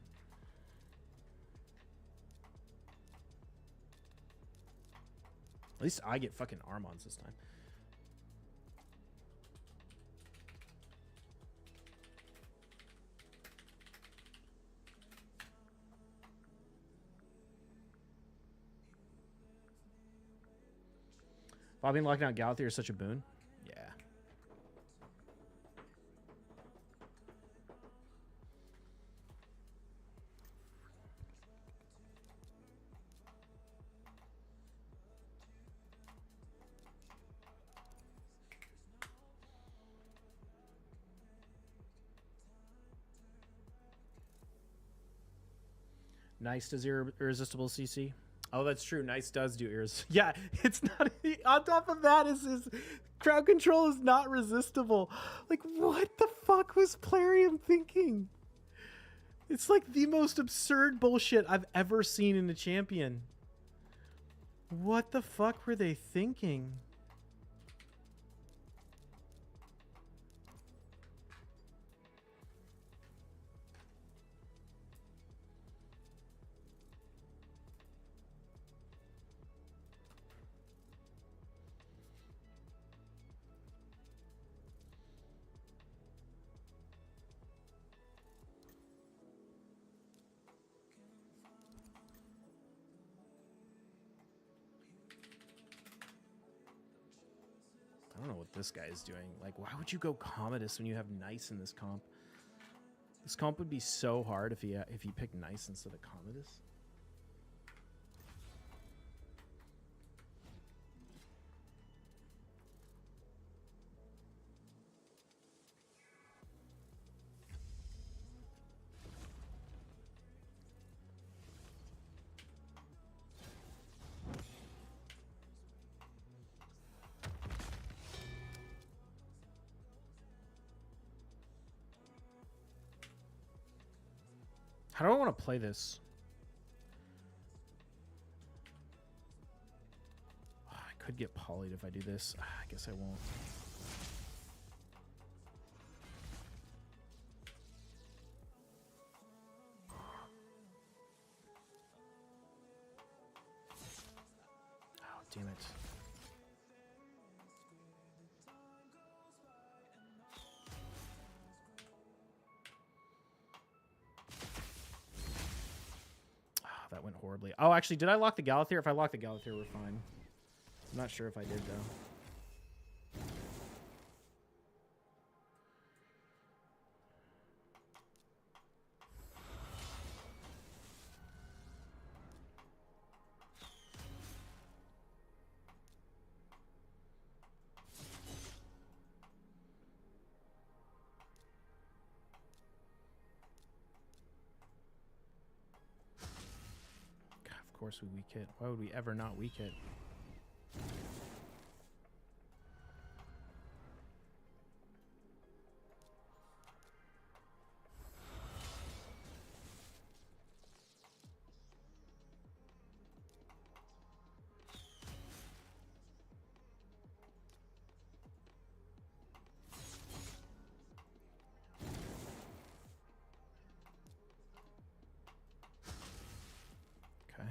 Speaker 3: At least I get fucking Armons this time. Bobbing locking out Galathir is such a boon. Yeah. Nice does irresistible CC. Oh, that's true. Nice does do ears. Yeah, it's not. On top of that, is crowd control is not resistible. Like, what the fuck was Plarium thinking? It's like the most absurd bullshit I've ever seen in a champion. What the fuck were they thinking? I don't know what this guy is doing. Like, why would you go Commodus when you have Nice in this comp? This comp would be so hard if he picked Nice instead of Commodus. How do I want to play this? Oh, I could get polyed if I do this. I guess I won't. damn it. That went horribly. Oh, actually, did I lock the Galathyr? If I locked the Galathyr, we're fine. I'm not sure if I did, though. Of course we weak hit. Why would we ever not weak hit? Okay.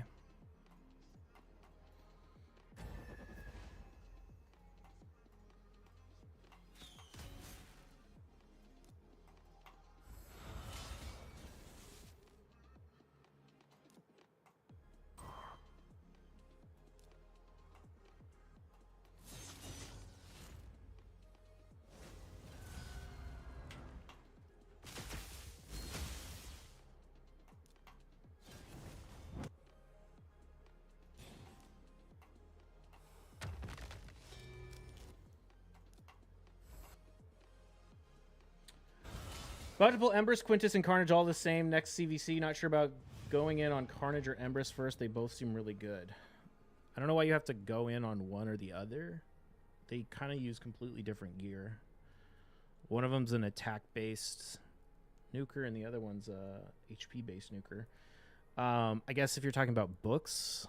Speaker 3: About to pull Empress, Quintus, and Carnage all the same next CVC. Not sure about going in on Carnage or Empress first. They both seem really good. I don't know why you have to go in on one or the other. They kind of use completely different gear. One of them's an attack-based nuker, and the other one's a HP-based nuker. I guess if you're talking about books,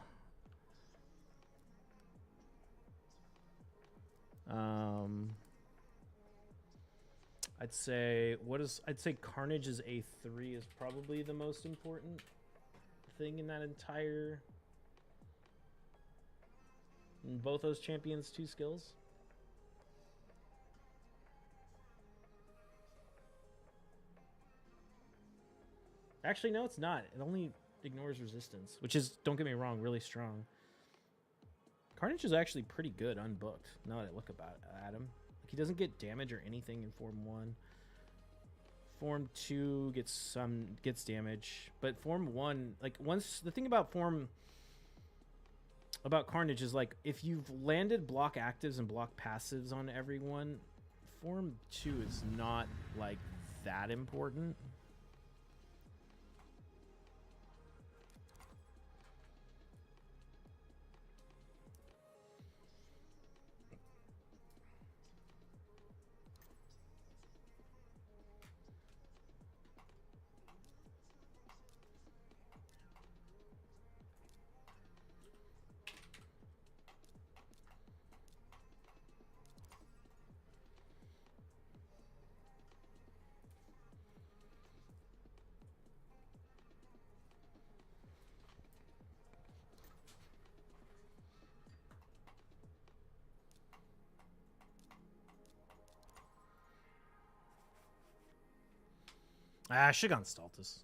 Speaker 3: I'd say Carnage is A3 is probably the most important thing in that entire. In both those champions, 2 skills. Actually, no, it's not. It only ignores resistance, which is, don't get me wrong, really strong. Carnage is actually pretty good unbooked. Now that I look at him. He doesn't get damage or anything in Form 1. Form 2 gets damage, but Form 1, like, once the thing about Carnage is, like, if you've landed block actives and block passives on everyone, Form 2 is not, like, that important. I should have gone Stultus.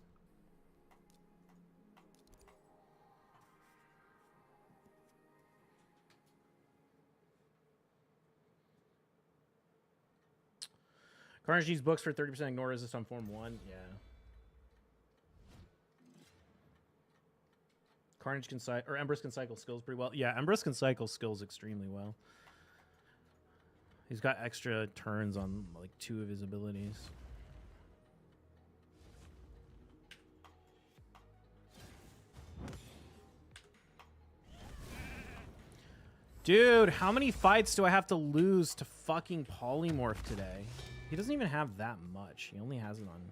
Speaker 3: Carnage needs books for 30% ignore resist on Form 1. Yeah. Carnage can cycle, or Empress can cycle skills pretty well. Yeah, Empress can cycle skills extremely well. He's got extra turns on like 2 of his abilities. Dude, how many fights do I have to lose to fucking polymorph today? He doesn't even have that much. He only has it on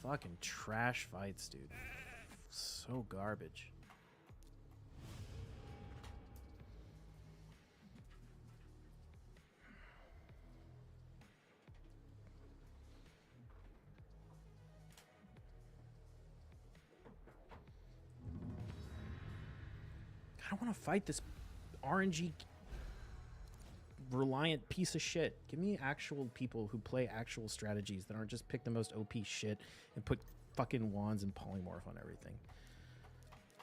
Speaker 3: fucking trash fights, dude. So garbage. don't want to fight this RNG reliant piece of shit. Give me actual people who play actual strategies that aren't just pick the most OP shit and put fucking wands and polymorph on everything.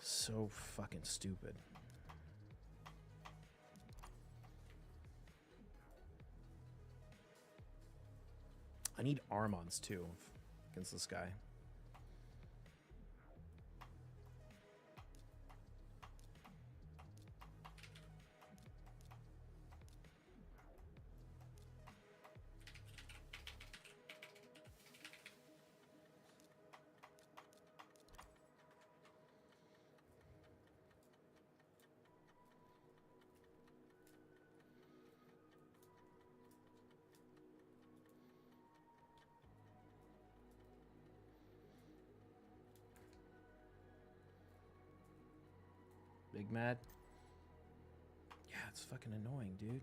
Speaker 3: So fucking stupid. I need Armons too against this guy. Big Mad. Yeah, it's fucking annoying, dude.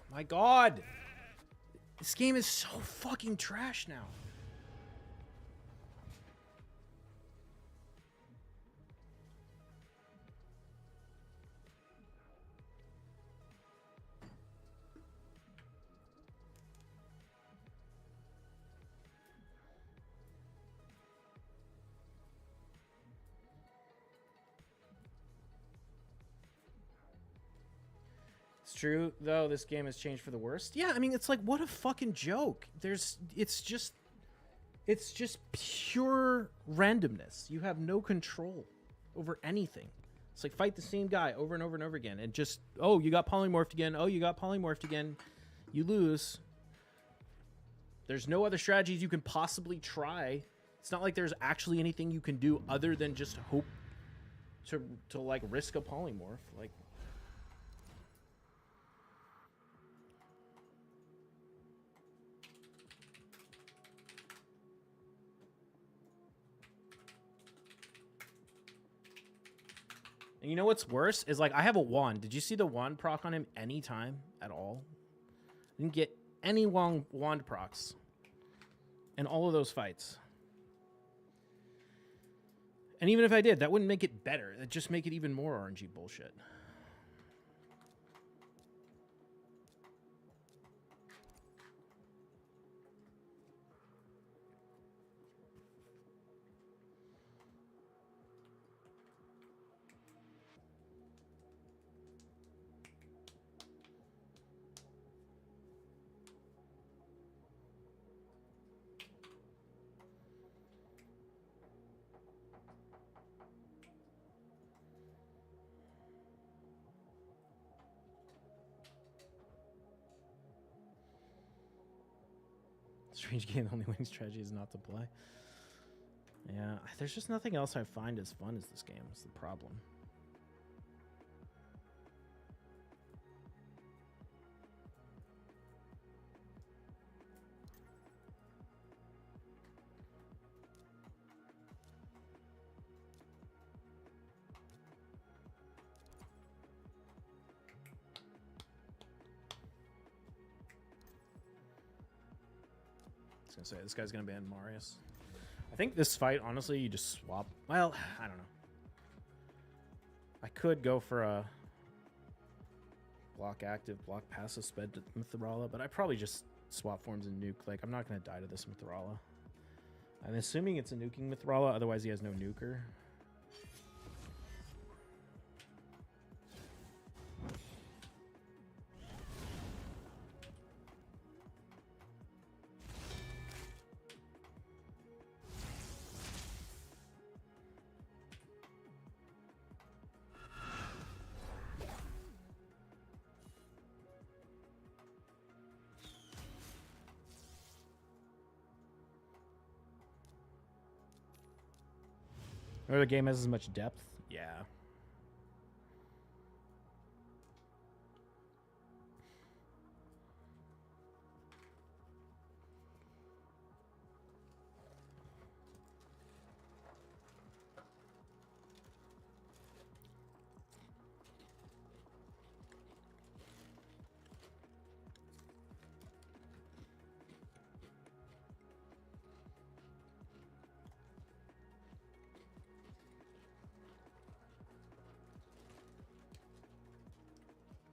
Speaker 3: My God, this game is so fucking trash now. It's true, though, this game has changed for the worst. Yeah, I mean, it's like, what a fucking joke. It's just pure randomness. You have no control over anything. It's like, fight the same guy over and over and over again. And just, oh, you got polymorphed again. Oh, you got polymorphed again. You lose. There's no other strategies you can possibly try. It's not like there's actually anything you can do other than just hope to like, risk a polymorph. Like, and you know what's worse is, like, I have a wand. Did you see the wand proc on him anytime at all? Didn't get any wand procs in all of those fights. And even if I did, that wouldn't make it better. It'd just make it even more RNG bullshit. Strange game, the only winning strategy is not to play. Yeah, there's just nothing else I find as fun as this game. It's the problem. Gonna say this guy's gonna ban Marius. I think this fight, honestly, you just swap. Well, I don't know. I could go for a block active, block passive sped to Mithrala, but I probably just swap forms and nuke. Like, I'm not gonna die to this Mithrala. I'm assuming it's a nuking Mithrala, otherwise he has no nuker. Or the game has as much depth. Yeah.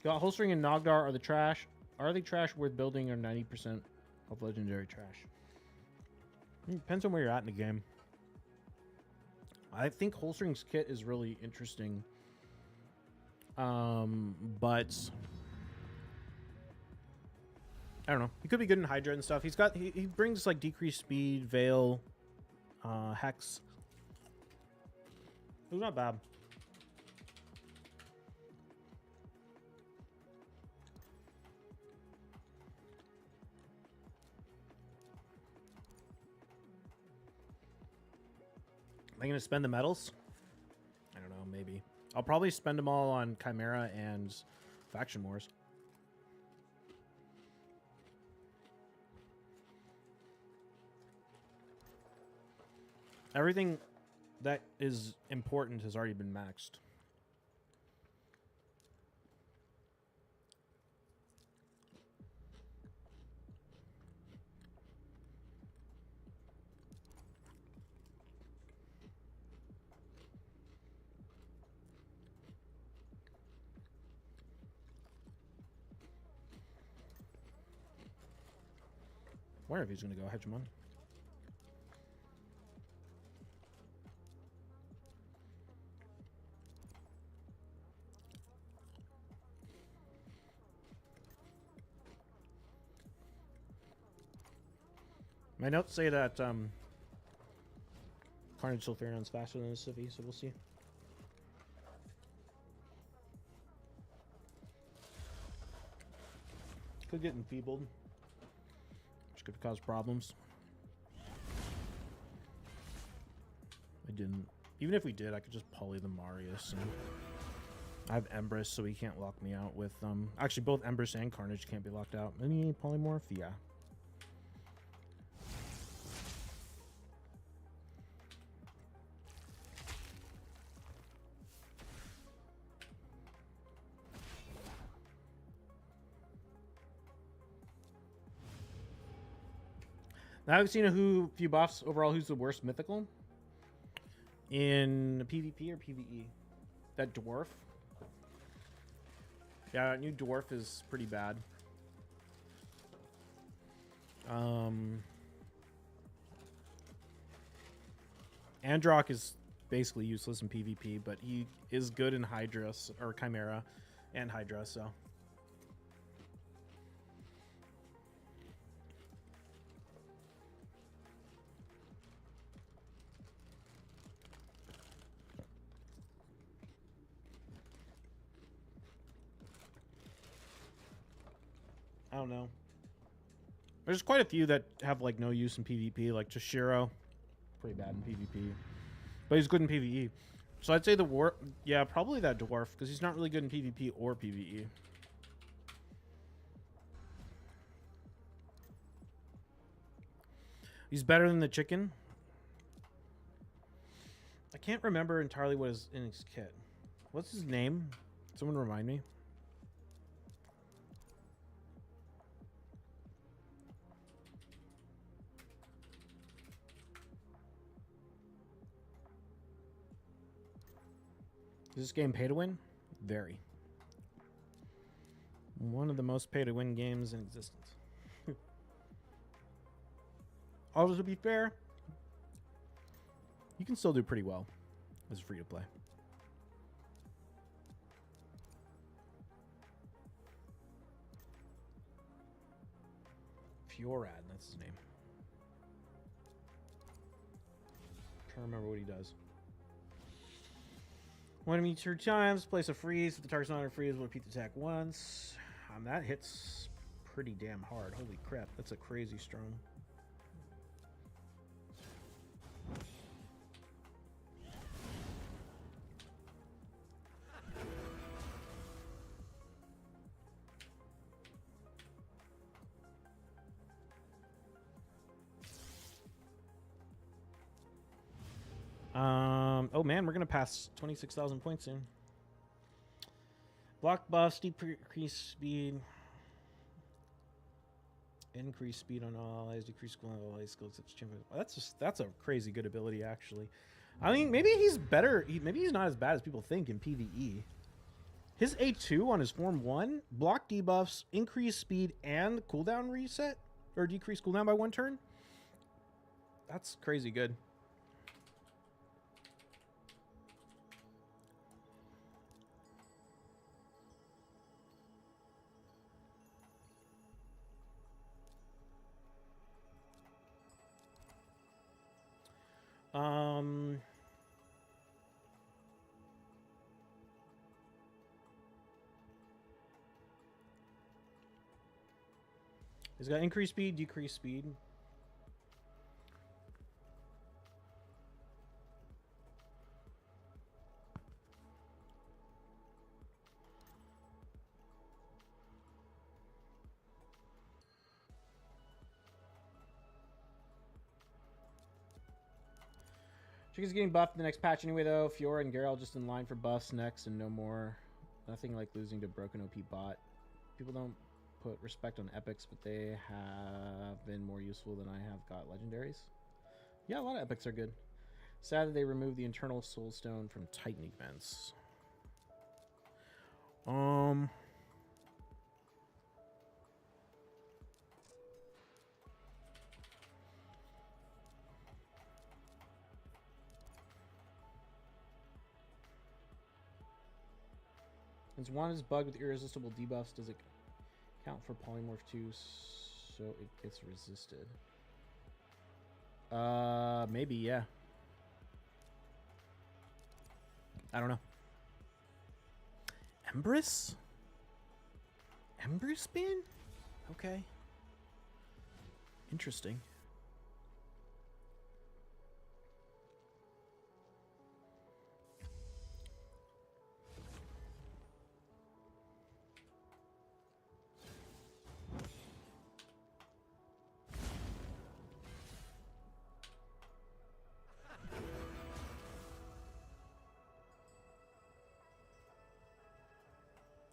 Speaker 3: Got Holstering and Nogdar are the trash. Are they trash worth building or 90% of legendary trash? Depends on where you're at in the game. I think Holstering's kit is really interesting. But I don't know. He could be good in Hydra and stuff. He brings like decreased speed, Veil, Hex. It was not bad. Am I going to spend the medals? I don't know, maybe. I'll probably spend them all on Chimera and Faction Wars. Everything that is important has already been maxed. Where if he's going to go Hegemon? My notes say that Carnage Sulfurion's faster than a Civi, so we'll see. Could get enfeebled, which could cause problems. I didn't. Even if we did, I could just poly the Marius. And I have Empress, so he can't lock me out with actually, both Empress and Carnage can't be locked out. Any polymorph? Yeah. Now I've seen a few buffs overall. Who's the worst mythical in PvP or PvE? That dwarf. Yeah, that new dwarf is pretty bad. Androck is basically useless in PvP, but he is good in Hydra or Chimera and Hydra. So. I don't know. There's quite a few that have like no use in PvP, like Toshiro, pretty bad in PvP, but he's good in PvE. So I'd say yeah, probably that dwarf, because he's not really good in PvP or PvE. He's better than the chicken. I can't remember entirely what is in his kit. What's his name? Someone remind me. Is this game pay to win? Very. One of the most pay to win games in existence. Although to be fair, you can still do pretty well as free to play. Fjorad, that's his name. Can't remember what he does. When enemy 2 times, place a freeze. If the target's not on a freeze, we'll repeat the attack once. That hits pretty damn hard. Holy crap, that's a crazy strong. Oh man, we're gonna pass 26,000 points soon. Block buffs, decrease speed, increase speed on all allies, decrease cooldown on all allies skills. That's a crazy good ability actually. I mean, maybe he's better. Maybe he's not as bad as people think in PvE. His A2 on his Form 1, block debuffs, increase speed, and cooldown reset, or decrease cooldown by 1 turn. That's crazy good. He's got increased speed, decreased speed. Chicken's getting buffed in the next patch anyway, though. Fiora and Geralt just in line for buffs next and no more. Nothing like losing to broken OP bot. People don't put respect on epics, but they have been more useful than I have got legendaries. Yeah, a lot of epics are good. Sad that they removed the internal soul stone from Titan events. Since one is bugged with irresistible debuffs, does it count for polymorph 2 so it gets resisted? Maybe, yeah. I don't know. Empress? Empress bin? Okay. Interesting.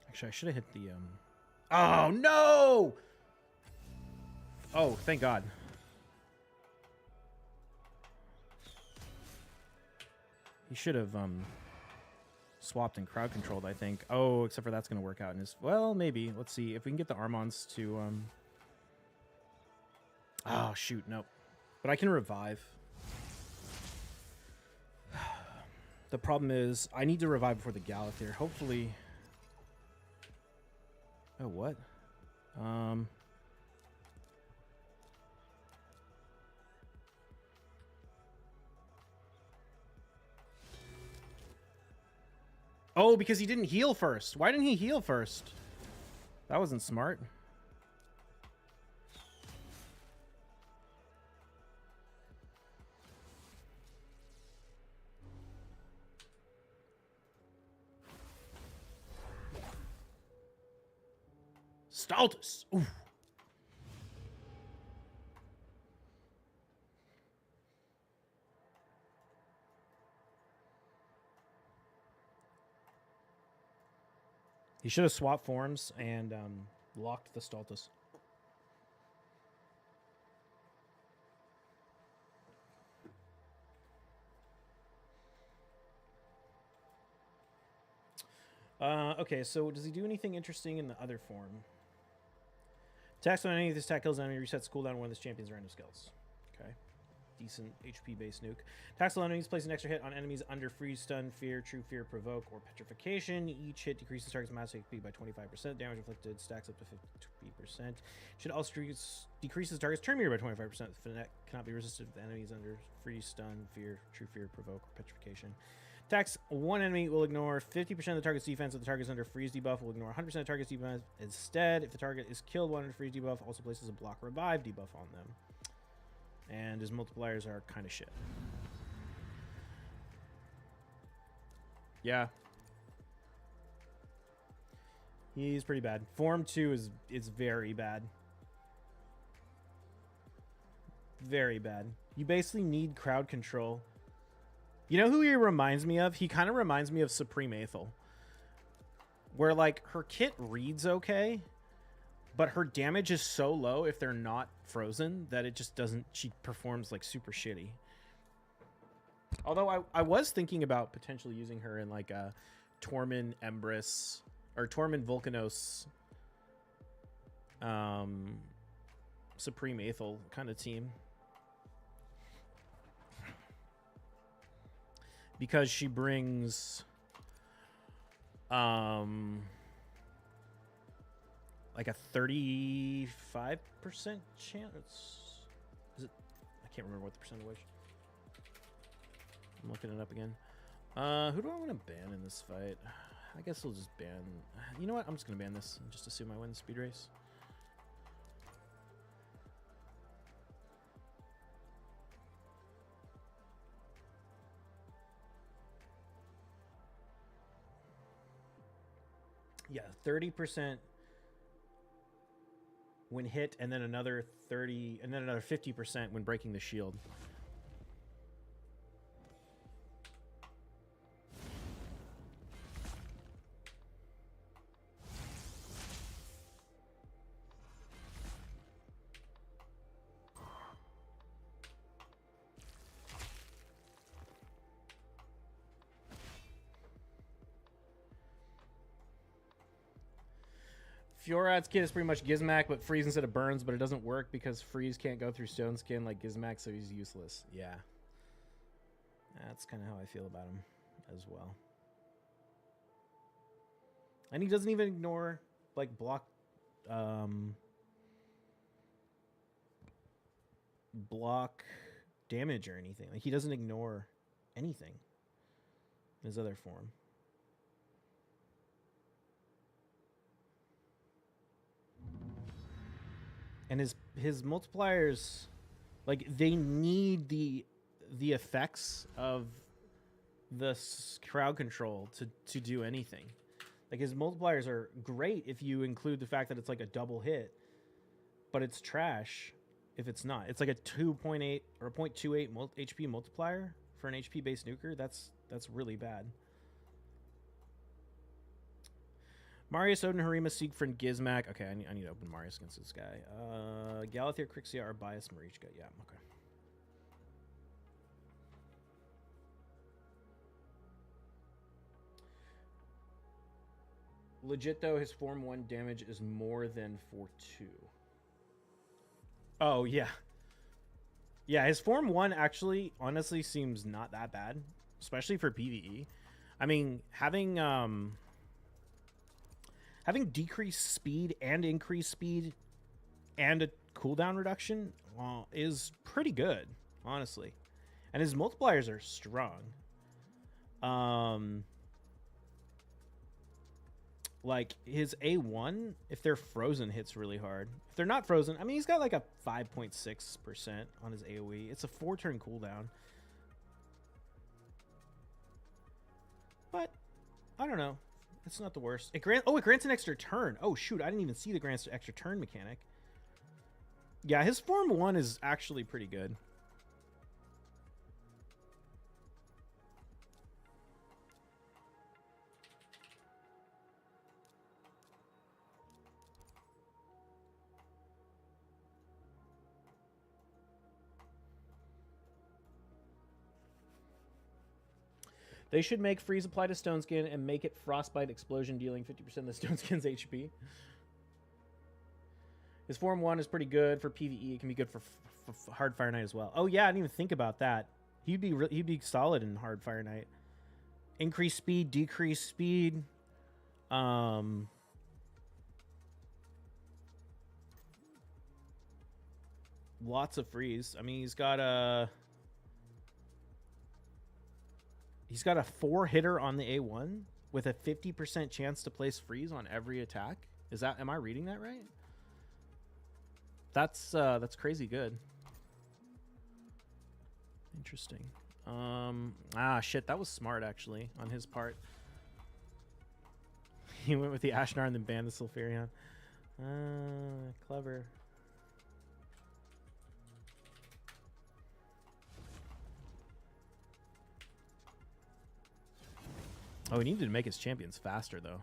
Speaker 3: Actually, I should have hit the, Oh, no! Oh, thank God. He should have, swapped and crowd controlled, I think. Oh, except for that's going to work out in his... Well, maybe. Let's see. If we can get the Armons to, Oh, shoot. Nope. But I can revive. The problem is, I need to revive before the Galathir. Hopefully... Oh, what? Oh, because he didn't heal first. Why didn't he heal first? That wasn't smart. Stultus. Ooh. He should have swapped forms and locked the Stultus. Okay, so does he do anything interesting in the other form? Attacks on any of this attack kills enemy, resets cooldown one of this champion's random skills. Okay. Decent HP based nuke. Attacks on enemies, place an extra hit on enemies under freeze, stun, fear, true fear, provoke, or petrification. Each hit decreases target's max HP by 25%. Damage inflicted stacks up to 50%. Should also decreases target's turn meter by 25%. The cannot be resisted with enemies under freeze, stun, fear, true fear, provoke, or petrification. Attacks one enemy will ignore 50% of the target's defense. If the target is under freeze debuff, will ignore 100% of the target's defense. Instead, if the target is killed while under freeze debuff, also places a block revive debuff on them. And his multipliers are kind of shit. Yeah. He's pretty bad. Form 2 is very bad. Very bad. You basically need crowd control. You know who he reminds me of? He kind of reminds me of Supreme Aethel. Where, like, her kit reads okay, but her damage is so low if they're not frozen that it just doesn't... She performs, like, super shitty. Although I was thinking about potentially using her in, like, a Tormund Empress... Or Tormund Volcanos... Supreme Aethel kind of team. Because she brings like a 35% chance. Is it? I can't remember what the percent was. I'm looking it up again. Who do I want to ban in this fight? I guess we'll just ban... You know what? I'm just going to ban this and just assume I win the speed race. Yeah, 30% when hit, and then another 30, and then another 50% when breaking the shield. Fiorad's kit is pretty much Gizmak, but freeze instead of burns, but it doesn't work because freeze can't go through stone skin like Gizmak, so he's useless. Yeah. That's kind of how I feel about him as well. And he doesn't even ignore, like, block damage or anything. Like, he doesn't ignore anything in his other form. And his multipliers, like, they need the effects of the crowd control to do anything. Like, his multipliers are great if you include the fact that it's like a double hit, but it's trash if it's not. It's like a 2.8 or a 0.28 HP multiplier for an HP based nuker. That's really bad. Marius, Odin, Harima, Siegfried, Gizmak. Okay, I need to open Marius against this guy. Galathir, Crixia, Arbias, Marichka. Yeah, okay. Legit, though, his Form 1 damage is more than 4-2. Oh, yeah. Yeah, his Form 1 actually, honestly, seems not that bad. Especially for PvE. I mean, having decreased speed and increased speed and a cooldown reduction is pretty good, honestly. And his multipliers are strong. Like, his A1, if they're frozen, hits really hard. If they're not frozen, I mean, he's got like a 5.6% on his AoE. It's a 4-turn cooldown. But, I don't know. It's not the worst. It grants an extra turn. Oh, shoot. I didn't even see the grants extra turn mechanic. Yeah, his Form 1 is actually pretty good. They should make freeze apply to stone skin and make it frostbite explosion, dealing 50% of the stone skin's HP. His Form 1 is pretty good for PvE. It can be good for Hard Fire Knight as well. Oh yeah, I didn't even think about that. He'd be solid in Hard Fire Knight. Increase speed, decrease speed. Lots of freeze. I mean, he's got a 4-hitter on the A1 with a 50% chance to place freeze on every attack. Am I reading that right? That's crazy good. Interesting. Shit, that was smart actually on his part. He went with the Ashnar and then banned the Sulfurion. Clever. Oh, we needed to make his champions faster, though.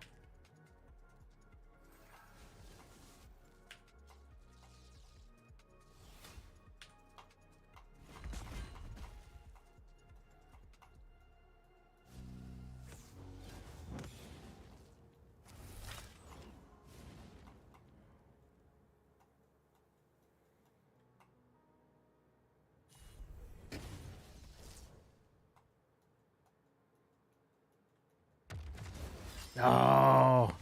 Speaker 3: Oh.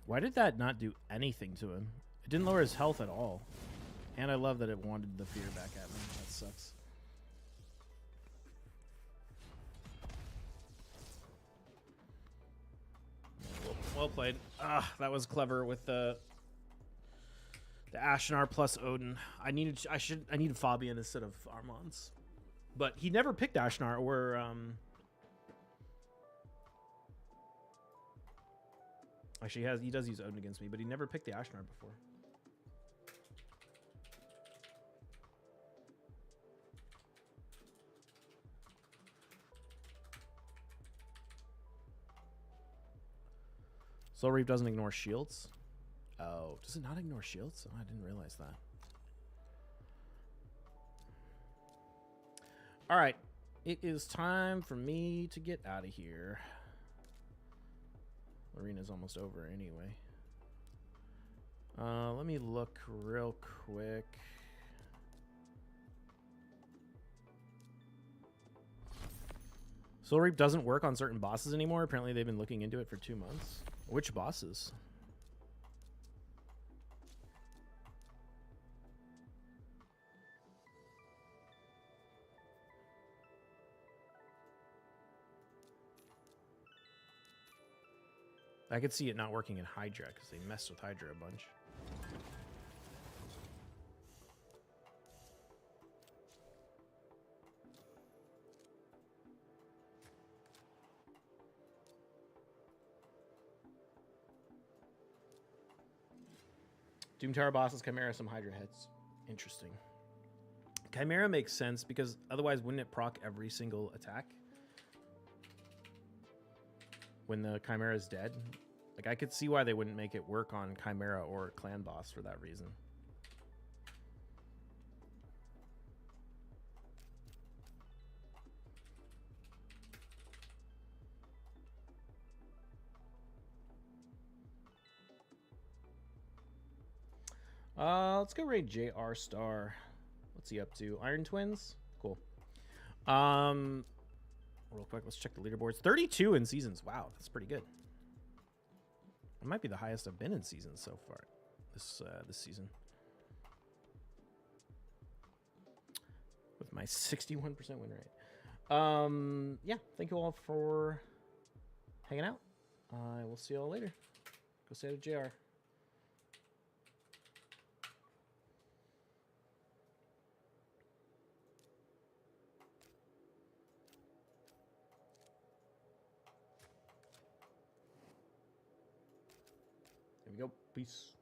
Speaker 3: Why did that not do anything to him? It didn't lower his health at all. And I love that it wanted the fear back at me. That sucks. Well played. Ah, that was clever with the Ashenar plus Odin. I needed Fabian instead of Armand's. But he never picked Ashenar or actually he does use Odin against me, but he never picked the Ashenar before. Soul Reap doesn't ignore shields. Oh, does it not ignore shields? Oh, I didn't realize that. All right, it is time for me to get out of here. Arena's almost over anyway. Let me look real quick. Soul Reap doesn't work on certain bosses anymore. Apparently they've been looking into it for 2 months. Which bosses? I could see it not working in Hydra because they messed with Hydra a bunch. Doom Tower bosses, Chimera, some Hydra heads. Interesting. Chimera makes sense because otherwise wouldn't it proc every single attack? When the Chimera is dead? Like, I could see why they wouldn't make it work on Chimera or Clan Boss for that reason. Let's go raid JR Star. What's he up to? Iron Twins? Cool. Real quick, let's check the leaderboards. 32 in seasons. Wow, that's pretty good. It might be the highest I've been in seasons so far this season. With my 61% win rate. Yeah, thank you all for hanging out. I will see you all later. Go say to JR. There we go. Peace.